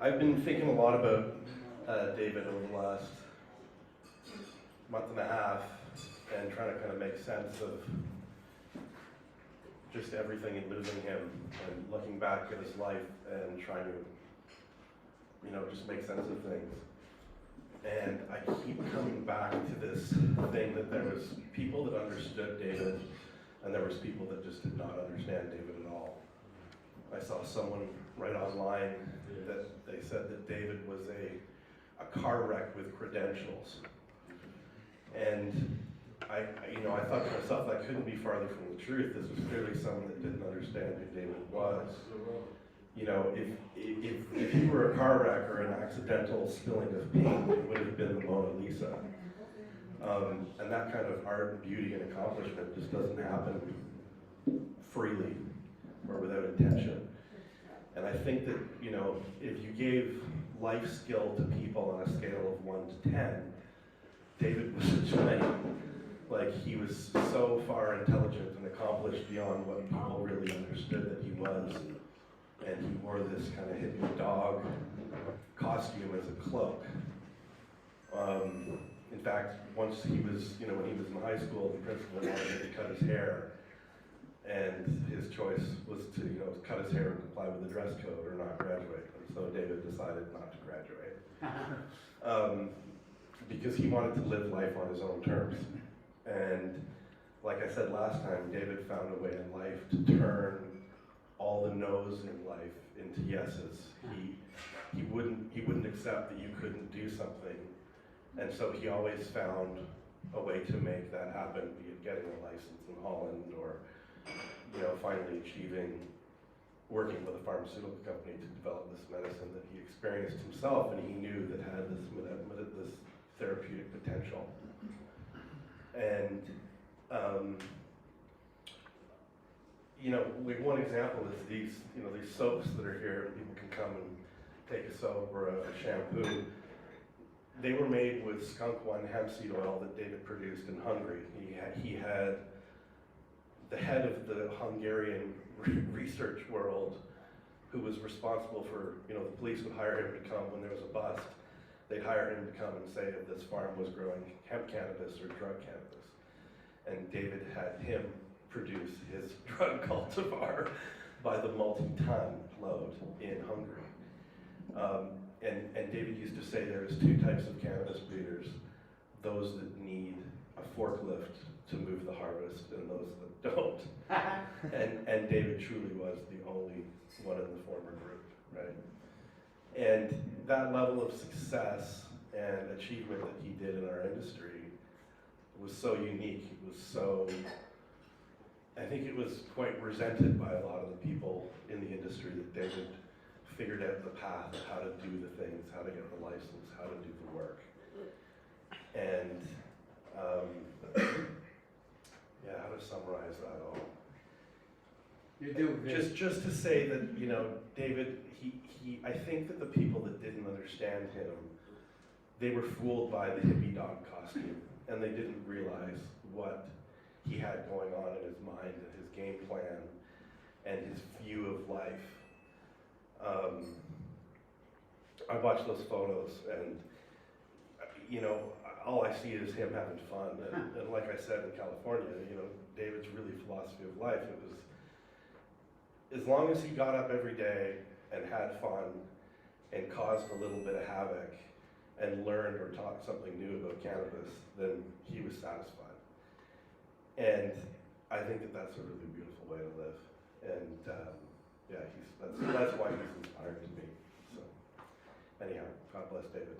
I've been thinking a lot about David over the last month and a half and trying to kind of make sense of just everything and losing him and looking back at his life and trying to, just make sense of things. And I keep coming back to this thing that there was people that understood David and there was people that just did not understand David at all. I saw someone write online that they said that David was a car wreck with credentials. And I thought to myself, that couldn't be farther from the truth. This was clearly someone that didn't understand who David was. If he were a car wreck or an accidental spilling of paint, it would have been the Mona Lisa. And that kind of art and beauty and accomplishment just doesn't happen freely or without intention. And I think that, if you gave life skill to people on a scale of 1 to 10, David was a 20. Like, he was so far intelligent and accomplished beyond what people really understood that he was. And he wore this kind of hippie dog costume as a cloak. In fact, once he was, when he was in high school, the principal wanted him to cut his hair. And his choice was to, cut his hair and comply with the dress code or not graduate. And so David decided not to graduate. Because he wanted to live life on his own terms. And like I said last time, David found a way in life to turn all the no's in life into yeses. He wouldn't accept that you couldn't do something. And so he always found a way to make that happen, be it getting a license in Holland or finally working with a pharmaceutical company to develop this medicine that he experienced himself and he knew that had this therapeutic potential. And like one example is these soaps that are here, and people can come and take a soap or a shampoo. They were made with Skunkman hemp seed oil that David produced in Hungary. He had the head of the Hungarian research world who was responsible for, the police would hire him to come when there was a bust. They'd hire him to come and say if this farm was growing hemp cannabis or drug cannabis. And David had him produce his drug cultivar by the multi-ton load in Hungary. And David used to say there's two types of cannabis breeders, those that need a forklift to move the harvest and those that don't. And David truly was the only one in the former group, right? And that level of success and achievement that he did in our industry was so unique. It was so, I think it was quite resented by a lot of the people in the industry that David figured out the path of how to do the things, how to get the license, how to do the work. And how to summarize that all? You do Just to say that, David, I think that the people that didn't understand him, they were fooled by the hippie dog costume, and they didn't realize what he had going on in his mind and his game plan and his view of life. I watched those photos and, all I see is him having fun. And like I said in California, David's really philosophy of life, it was, as long as he got up every day and had fun and caused a little bit of havoc and learned or taught something new about cannabis, then he was satisfied. And I think that that's a really beautiful way to live. And yeah, that's why he's inspired to me. So anyhow, God bless David.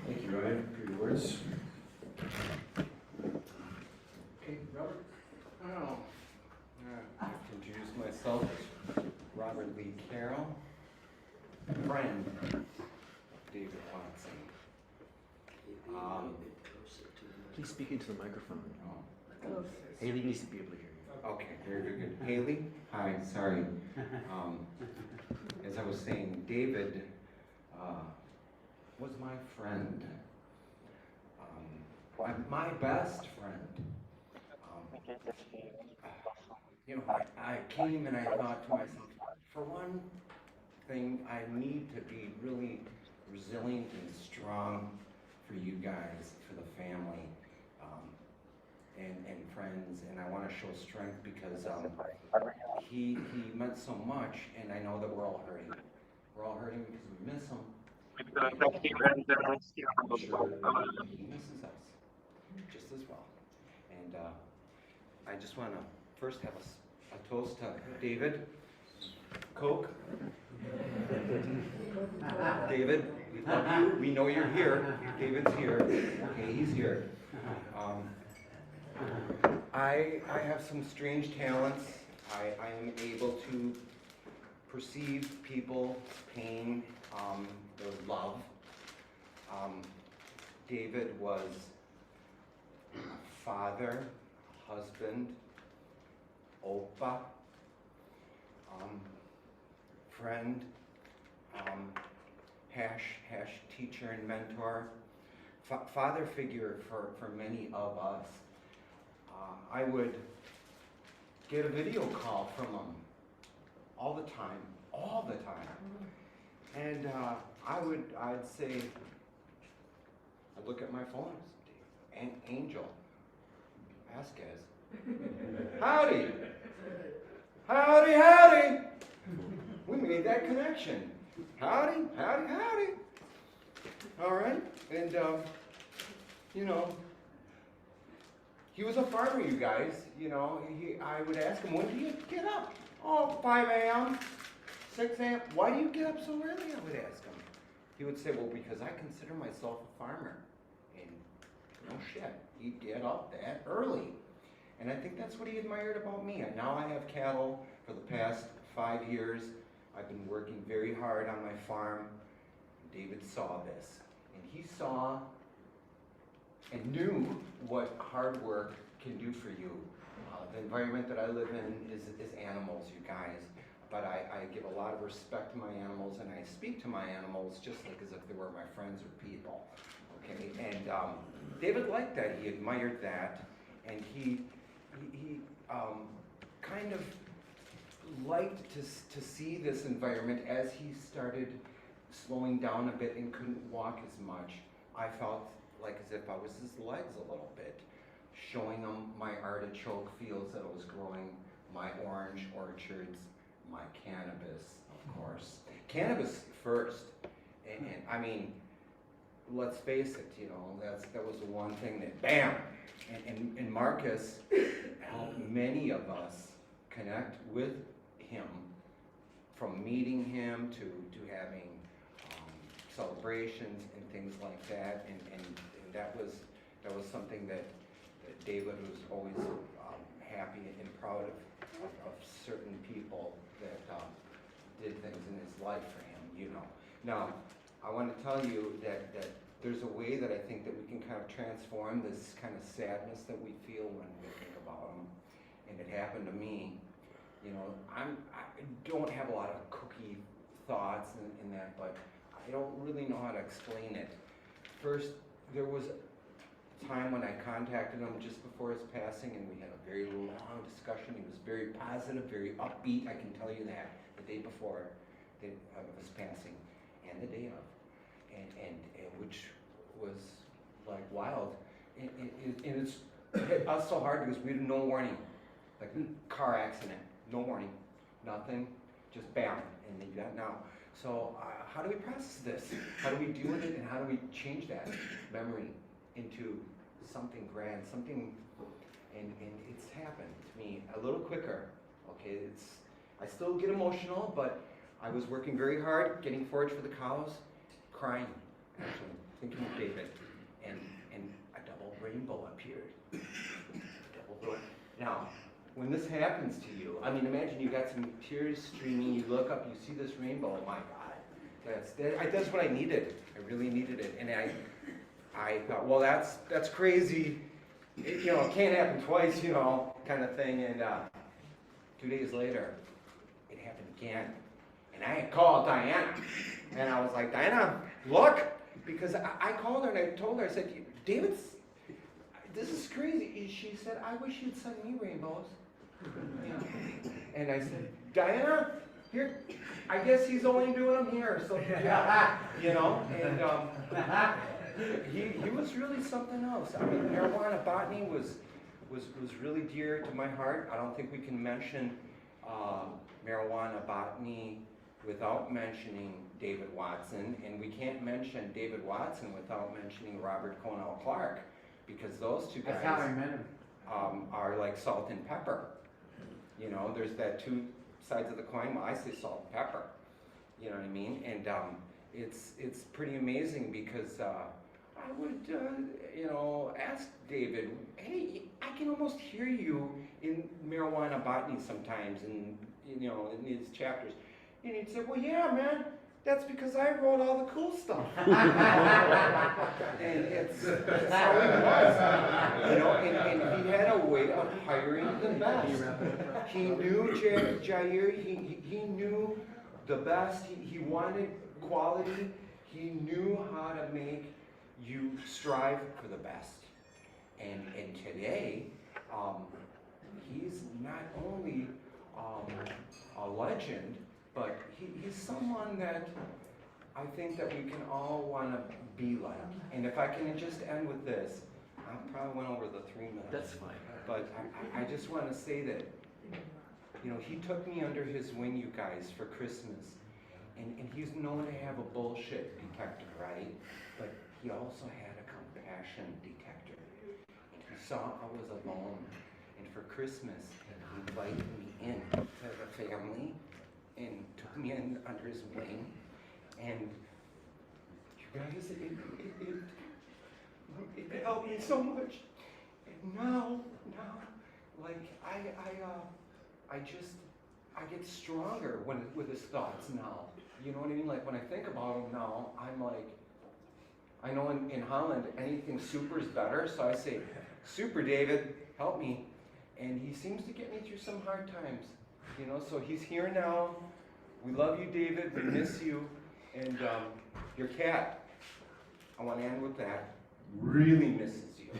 Thank you, Ryan, for your words. Okay, Robert? Oh, I have to introduce myself as Robert Lee Carroll, friend David Watson. Please speak into the microphone. Oh, Haley needs to be able to hear you. okay, very good. Haley? Hi, sorry. As I was saying, David was my friend. My best friend. You know, I came and I thought to myself, for one thing, I need to be really resilient and strong for you guys, for the family, and friends, and I want to show strength because he meant so much, and I know that we're all hurting. We're all hurting because we miss him. I'm sure he misses us just as well. And I just want to first have a toast to David. Coke. David, we love you. We know you're here. David's here. Okay, he's here. I have some strange talents. I am able to perceive people's pain, their love. David was a father, husband, oppa, friend, hash teacher and mentor, father figure for many of us. I would get a video call from him all the time. And I'd say, I'd look at my phone, and Angel, Vasquez, howdy. We made that connection. Howdy. All right, and you know, he was a farmer, you guys. You know, I would ask him, when do you get up? Oh, 5 a.m., 6 a.m. Why do you get up so early? I would ask him. He would say, well, because I consider myself a farmer. And no shit, he'd get up that early. And I think that's what he admired about me. And now I have cattle for the past 5 years. I've been working very hard on my farm. David saw this. And he saw and knew what hard work can do for you. The environment that I live in is animals, you guys. But I give a lot of respect to my animals, and I speak to my animals just like as if they were my friends or people. Okay, and David liked that. He admired that, and he kind of liked to see this environment as he started slowing down a bit and couldn't walk as much. I felt like as if I was his legs a little bit, showing him my artichoke fields that I was growing, my orange orchards, my cannabis, of course. Cannabis first, and I mean, let's face it, you know, that was the one thing that, bam! And Marcus helped many of us connect with him, from meeting him to having celebrations and things like that, and that was something that David was always happy and proud of certain people that did things in his life for him, you know. Now, I want to tell you that there's a way that I think that we can kind of transform this kind of sadness that we feel when we think about him. And it happened to me. You know, I don't have a lot of cookie thoughts in that, but I don't really know how to explain it. First, there was a time when I contacted him just before his passing, and we had a very long discussion. He was very positive, very upbeat. I can tell you that the day before of his passing, and the day of, and which was like wild. And it's hit us so hard because we had no warning like a car accident, no warning, nothing, just bam, and then you got now. So how do we process this? How do we deal with it, and how do we change that memory into something grand, something, and it's happened to me a little quicker, okay? I still get emotional, but I was working very hard, getting forage for the cows, crying, actually, thinking of David, and a double rainbow appeared. Now, when this happens to you, I mean, imagine you got some tears streaming, you look up, you see this rainbow, oh my God, that's what I needed. I really needed it, and I thought, well, that's crazy. It can't happen twice, kind of thing. And 2 days later, it happened again. And I called Diana, and I was like, Diana, look, because I called her and I told her, I said, David's, this is crazy. She said, I wish you'd send me rainbows. And I said, Diana, here, I guess he's only doing them here, so yeah, and he was really something else. I mean, marijuana botany was really dear to my heart. I don't think we can mention marijuana botany without mentioning David Watson, and we can't mention David Watson without mentioning Robert Cornell Clark, because those two guys are like salt and pepper. There's that two sides of the coin. Well, I say salt and pepper. You know what I mean? And it's pretty amazing because I would ask David, hey, I can almost hear you in marijuana botany sometimes, and in these chapters, and he'd say, well, yeah, man, that's because I wrote all the cool stuff. And it's how he was, and he had a way of hiring the best. He knew Jair, he knew the best, he wanted quality, he knew how to make you strive for the best. And today, he's not only a legend, but he's someone that I think that we can all want to be like. And if I can just end with this, I probably went over the 3 minutes. That's fine. But I just want to say that, he took me under his wing, you guys, for Christmas. And he's known to have a bullshit detector, right? But he also had a compassion detector. And he saw I was alone. And for Christmas, he invited me in to the family and took me in under his wing. And you guys, it helped me so much. And now, like I get stronger with his thoughts now. You know what I mean? Like when I think about him now, I'm like, I know in Holland anything super is better, so I say, super David, help me. And he seems to get me through some hard times. So he's here now. We love you, David. We miss you. And your cat, I want to end with that, really misses you.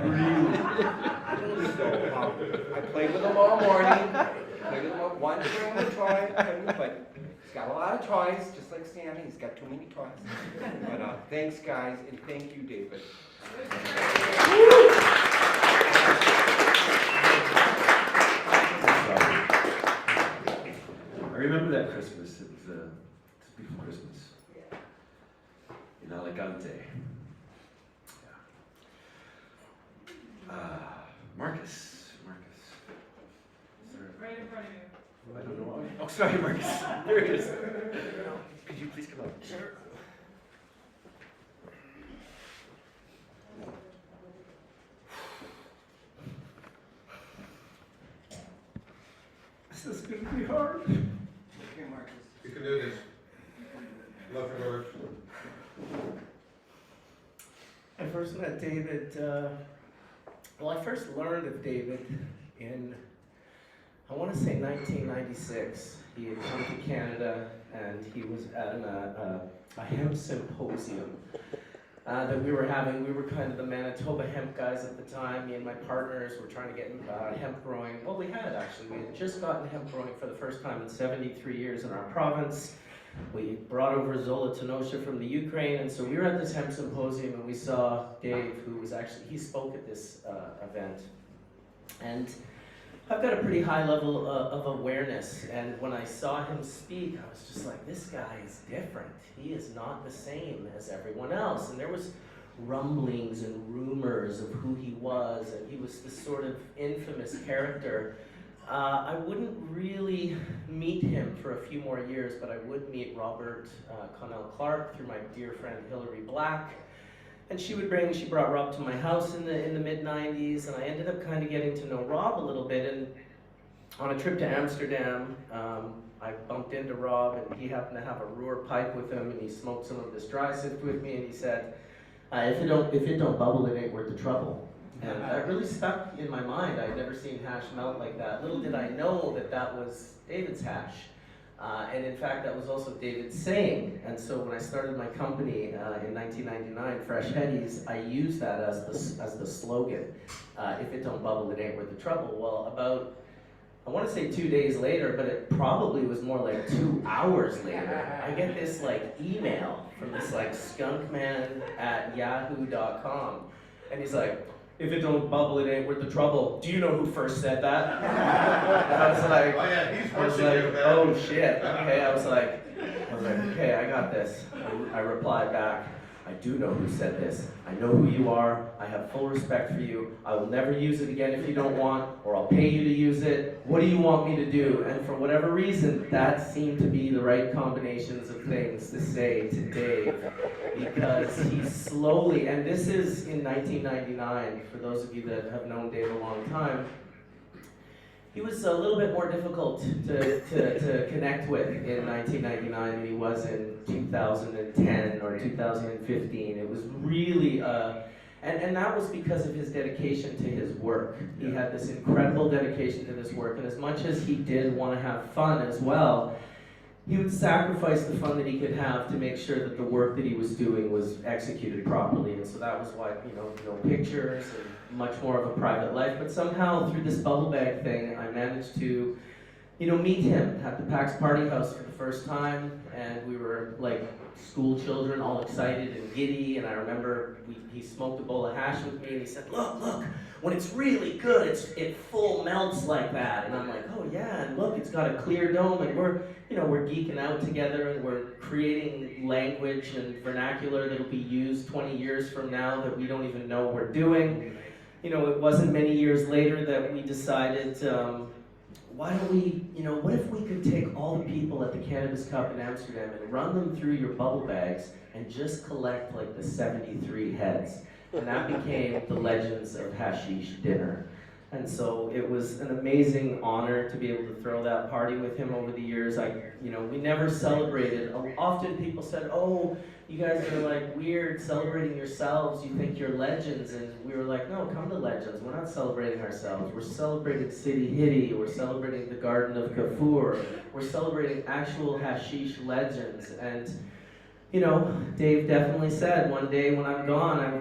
Really. So I played with him all morning. Played with him one bring him a toy, but he's got a lot of toys, just like Sammy. He's got too many toys. But thanks, guys, and thank you, David. I remember that Christmas. It was a beautiful Christmas in Alicante. Marcus. Right in front of you. I don't know why. Oh, sorry, Marcus. There he is. Could you please come up? Sure. This is going to be hard. Okay, Marcus. You can do this. Love your words. I first met David, I first learned of David in, I want to say 1996. He had come to Canada and he was at a hemp symposium that we were having. We were kind of the Manitoba hemp guys at the time. Me and my partners were trying to get hemp growing. Well, we had actually. We had just gotten hemp growing for the first time in 73 years in our province. We brought over Zolotonosha from the Ukraine, and so we were at this hemp symposium and we saw Dave, who was actually, he spoke at this event. And I've got a pretty high level of awareness, and when I saw him speak, I was just like, this guy is different. He is not the same as everyone else. And there was rumblings and rumors of who he was, and he was this sort of infamous character. I wouldn't really meet him for a few more years, but I would meet Robert Connell Clark through my dear friend Hilary Black. And she brought Rob to my house in the mid-90s, and I ended up kind of getting to know Rob a little bit. And on a trip to Amsterdam, I bumped into Rob, and he happened to have a Roer pipe with him, and he smoked some of this dry sift with me, and he said, if it don't bubble, it ain't worth the trouble. And that really stuck in my mind. I'd never seen hash melt like that. Little did I know that that was David's hash. And in fact, that was also David's saying. And so when I started my company in 1999, Fresh Headies, I used that as the slogan. If it don't bubble, it ain't worth the trouble. Well, about, I want to say 2 days later, but it probably was more like 2 hours later, I get this like email from this like skunkman@yahoo.com. And he's like, if it don't bubble, it ain't worth the trouble. Do you know who first said that? And I was like, Oh yeah, he's I was pushing like, you, man. oh shit. Okay, I was like, okay, I got this. I replied back, I do know who said this. I know who you are. I have full respect for you. I will never use it again if you don't want, or I'll pay you to use it. What do you want me to do? And for whatever reason, that seemed to be the right combinations of things to say to Dave, because he slowly, and this is in 1999, for those of you that have known Dave a long time, he was a little bit more difficult to connect with in 1999 than he was in 2010 or 2015. It was really, and that was because of his dedication to his work. He had this incredible dedication to this work, and as much as he did want to have fun as well, he would sacrifice the fun that he could have to make sure that the work that he was doing was executed properly. And so that was why, no pictures and much more of a private life. But somehow through this bubble bag thing, I managed to, meet him at the PAX Party House for the first time. And we were like school children, all excited and giddy. And I remember he smoked a bowl of hash with me, and he said, look, when it's really good, it full melts like that. And I'm like, oh yeah, and look, it's got a clear dome, and we're geeking out together, and we're creating language and vernacular that'll be used 20 years from now that we don't even know we're doing. It wasn't many years later that we decided, why don't we, what if we could take all the people at the Cannabis Cup in Amsterdam and run them through your bubble bags and just collect like the 73 heads. And that became the Legends of Hashish Dinner. And so it was an amazing honor to be able to throw that party with him over the years. We never celebrated. Often people said, oh, you guys are like weird celebrating yourselves. You think you're legends. And we were like, no, come to Legends. We're not celebrating ourselves. We're celebrating City Hitty. We're celebrating the Garden of Kafur. We're celebrating actual hashish legends. And Dave definitely said one day when I'm gone, I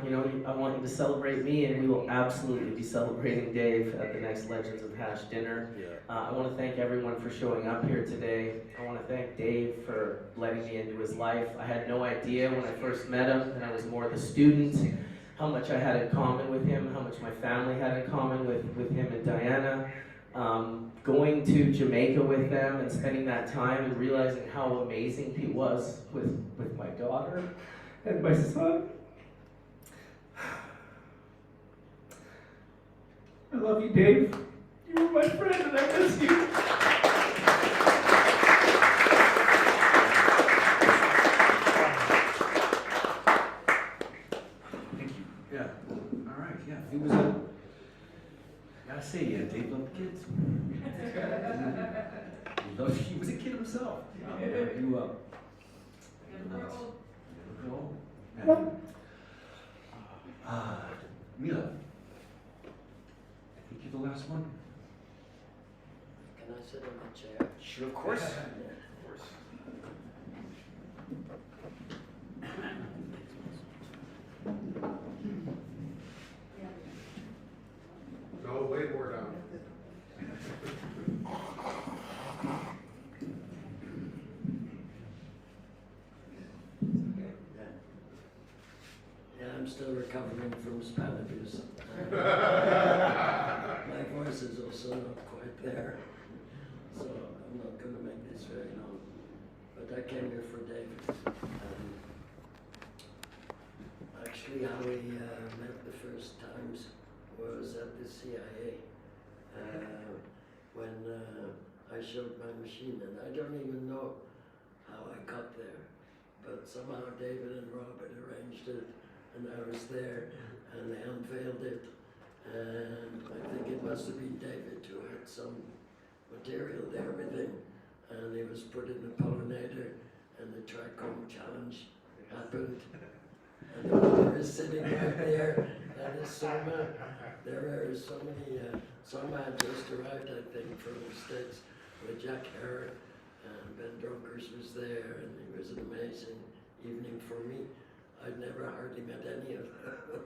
want you to celebrate me, and we will absolutely be celebrating Dave at the next Legends of Hash dinner. I want to thank everyone for showing up here today. I want to thank Dave for letting me into his life. I had no idea when I first met him, and I was more the student, how much I had in common with him, how much my family had in common with him and Diana. Going to Jamaica with them and spending that time and realizing how amazing he was with my daughter and my son. I love you, Dave. You were my friend, and I miss you. Thank you. Yeah. All right. Yeah. He was gotta say, yeah, Dave loved kids. He was a kid himself. He grew up. Mila, I think you're the last one. Can I sit in the chair? Sure, of course. Yeah. No, way more down. Yeah, I'm still recovering from spinal abuse. My voice is also not quite there. So I'm not gonna make this very long. But I came here for David. Actually, how we met the first times was at the CIA. When I showed my machine, and I don't even know how I got there. But somehow David and Robert arranged it, and I was there, and they unveiled it. And I think it must have been David who had some material there with him, and he was put in the pollinator, and the trichome challenge happened. And the owner is sitting right there, that is Soma. There are so many, Soma had just arrived, I think, from the States with Jack Herrick, and Ben Drunkers was there, and it was an amazing evening for me. I'd never hardly met any of them.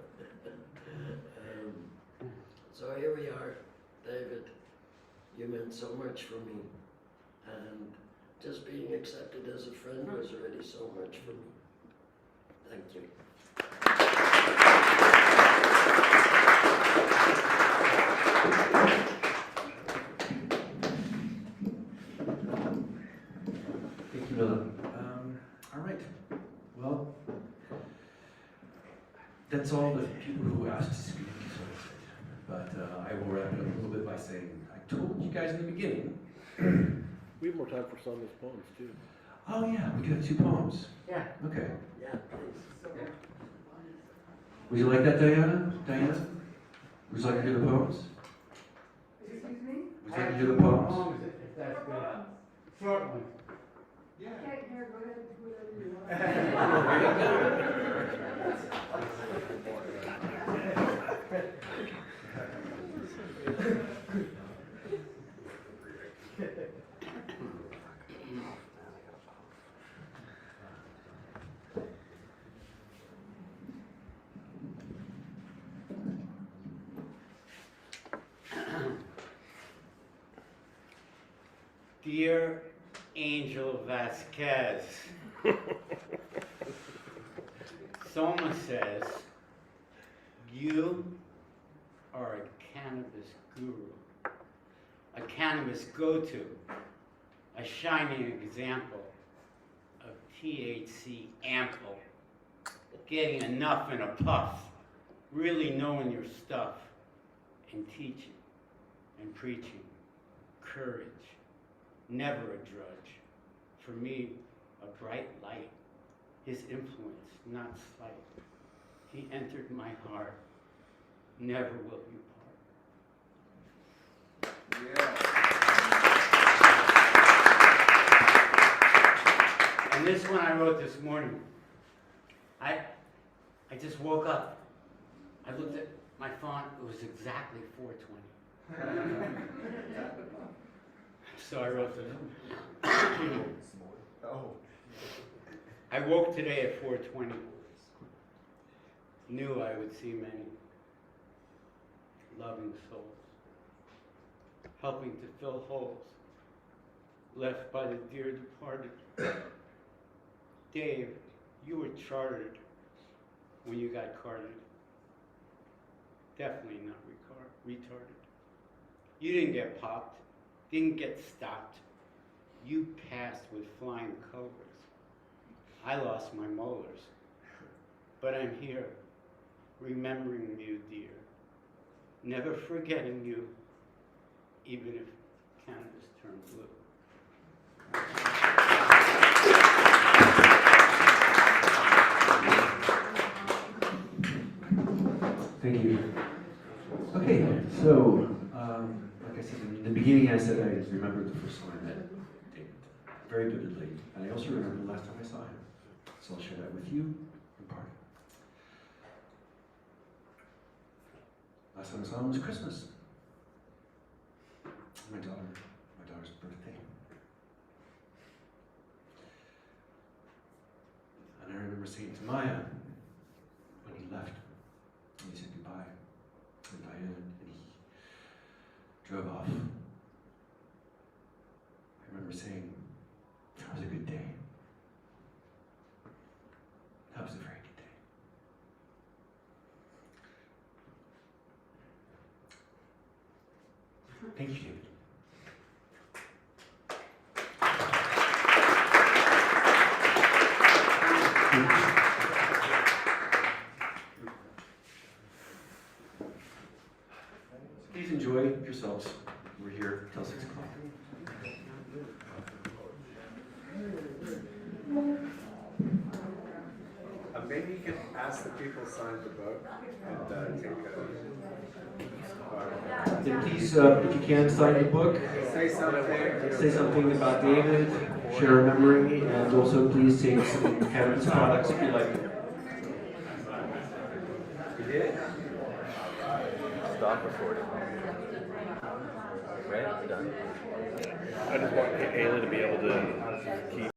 So here we are, David. You meant so much for me, and just being accepted as a friend was already so much for me. Thank you. Thank you, Villa. All right. Well, that's all the people who asked to speak. But I will wrap it up a little bit by saying, I told you guys in the beginning. We have more time for some of those poems too. Oh yeah, we could have 2 poems. Yeah. Okay. Yeah, please. Would you like that, Diana? Diana? Would you like to do the poems? Excuse me? Would you like to do the poems? If that's good. Short one. Yeah. Okay, here, go ahead, do whatever you want. Dear Angel Vasquez, Soma says, you are a cannabis guru, a cannabis go-to, a shining example of THC ample, getting enough in a puff, really knowing your stuff, and teaching and preaching, courage. Never a drudge. For me, a bright light. His influence, not slight. He entered my heart. Never will you part. Yeah. And this one I wrote this morning. I just woke up. I looked at my phone. It was exactly 4:20. So I wrote this. I woke today at 4:20. Knew I would see many loving souls, helping to fill holes left by the dear departed. Dave, you were chartered when you got carded. Definitely not retarded. You didn't get popped. Didn't get stopped. You passed with flying colors. I lost my molars. But I'm here, remembering you, dear. Never forgetting you, even if cannabis turned blue. Thank you. Okay, so like I said in the beginning, I said I remembered the first time I met David very vividly, and I also remember the last time I saw him. So I'll share that with you in part. Last time I saw him was Christmas. My daughter's birthday. And I remember saying to Maya when he left, and he said goodbye. And Diane, and he drove off. I remember saying, that was a good day. That was a very good day. Thank you, David. ask the people sign the book and take And please, if you can, sign the book. say something. Say something about David, share a memory, and also please take some cannabis products if you like. You did? Stop recording. Right, done. I just want Haley to be able to keep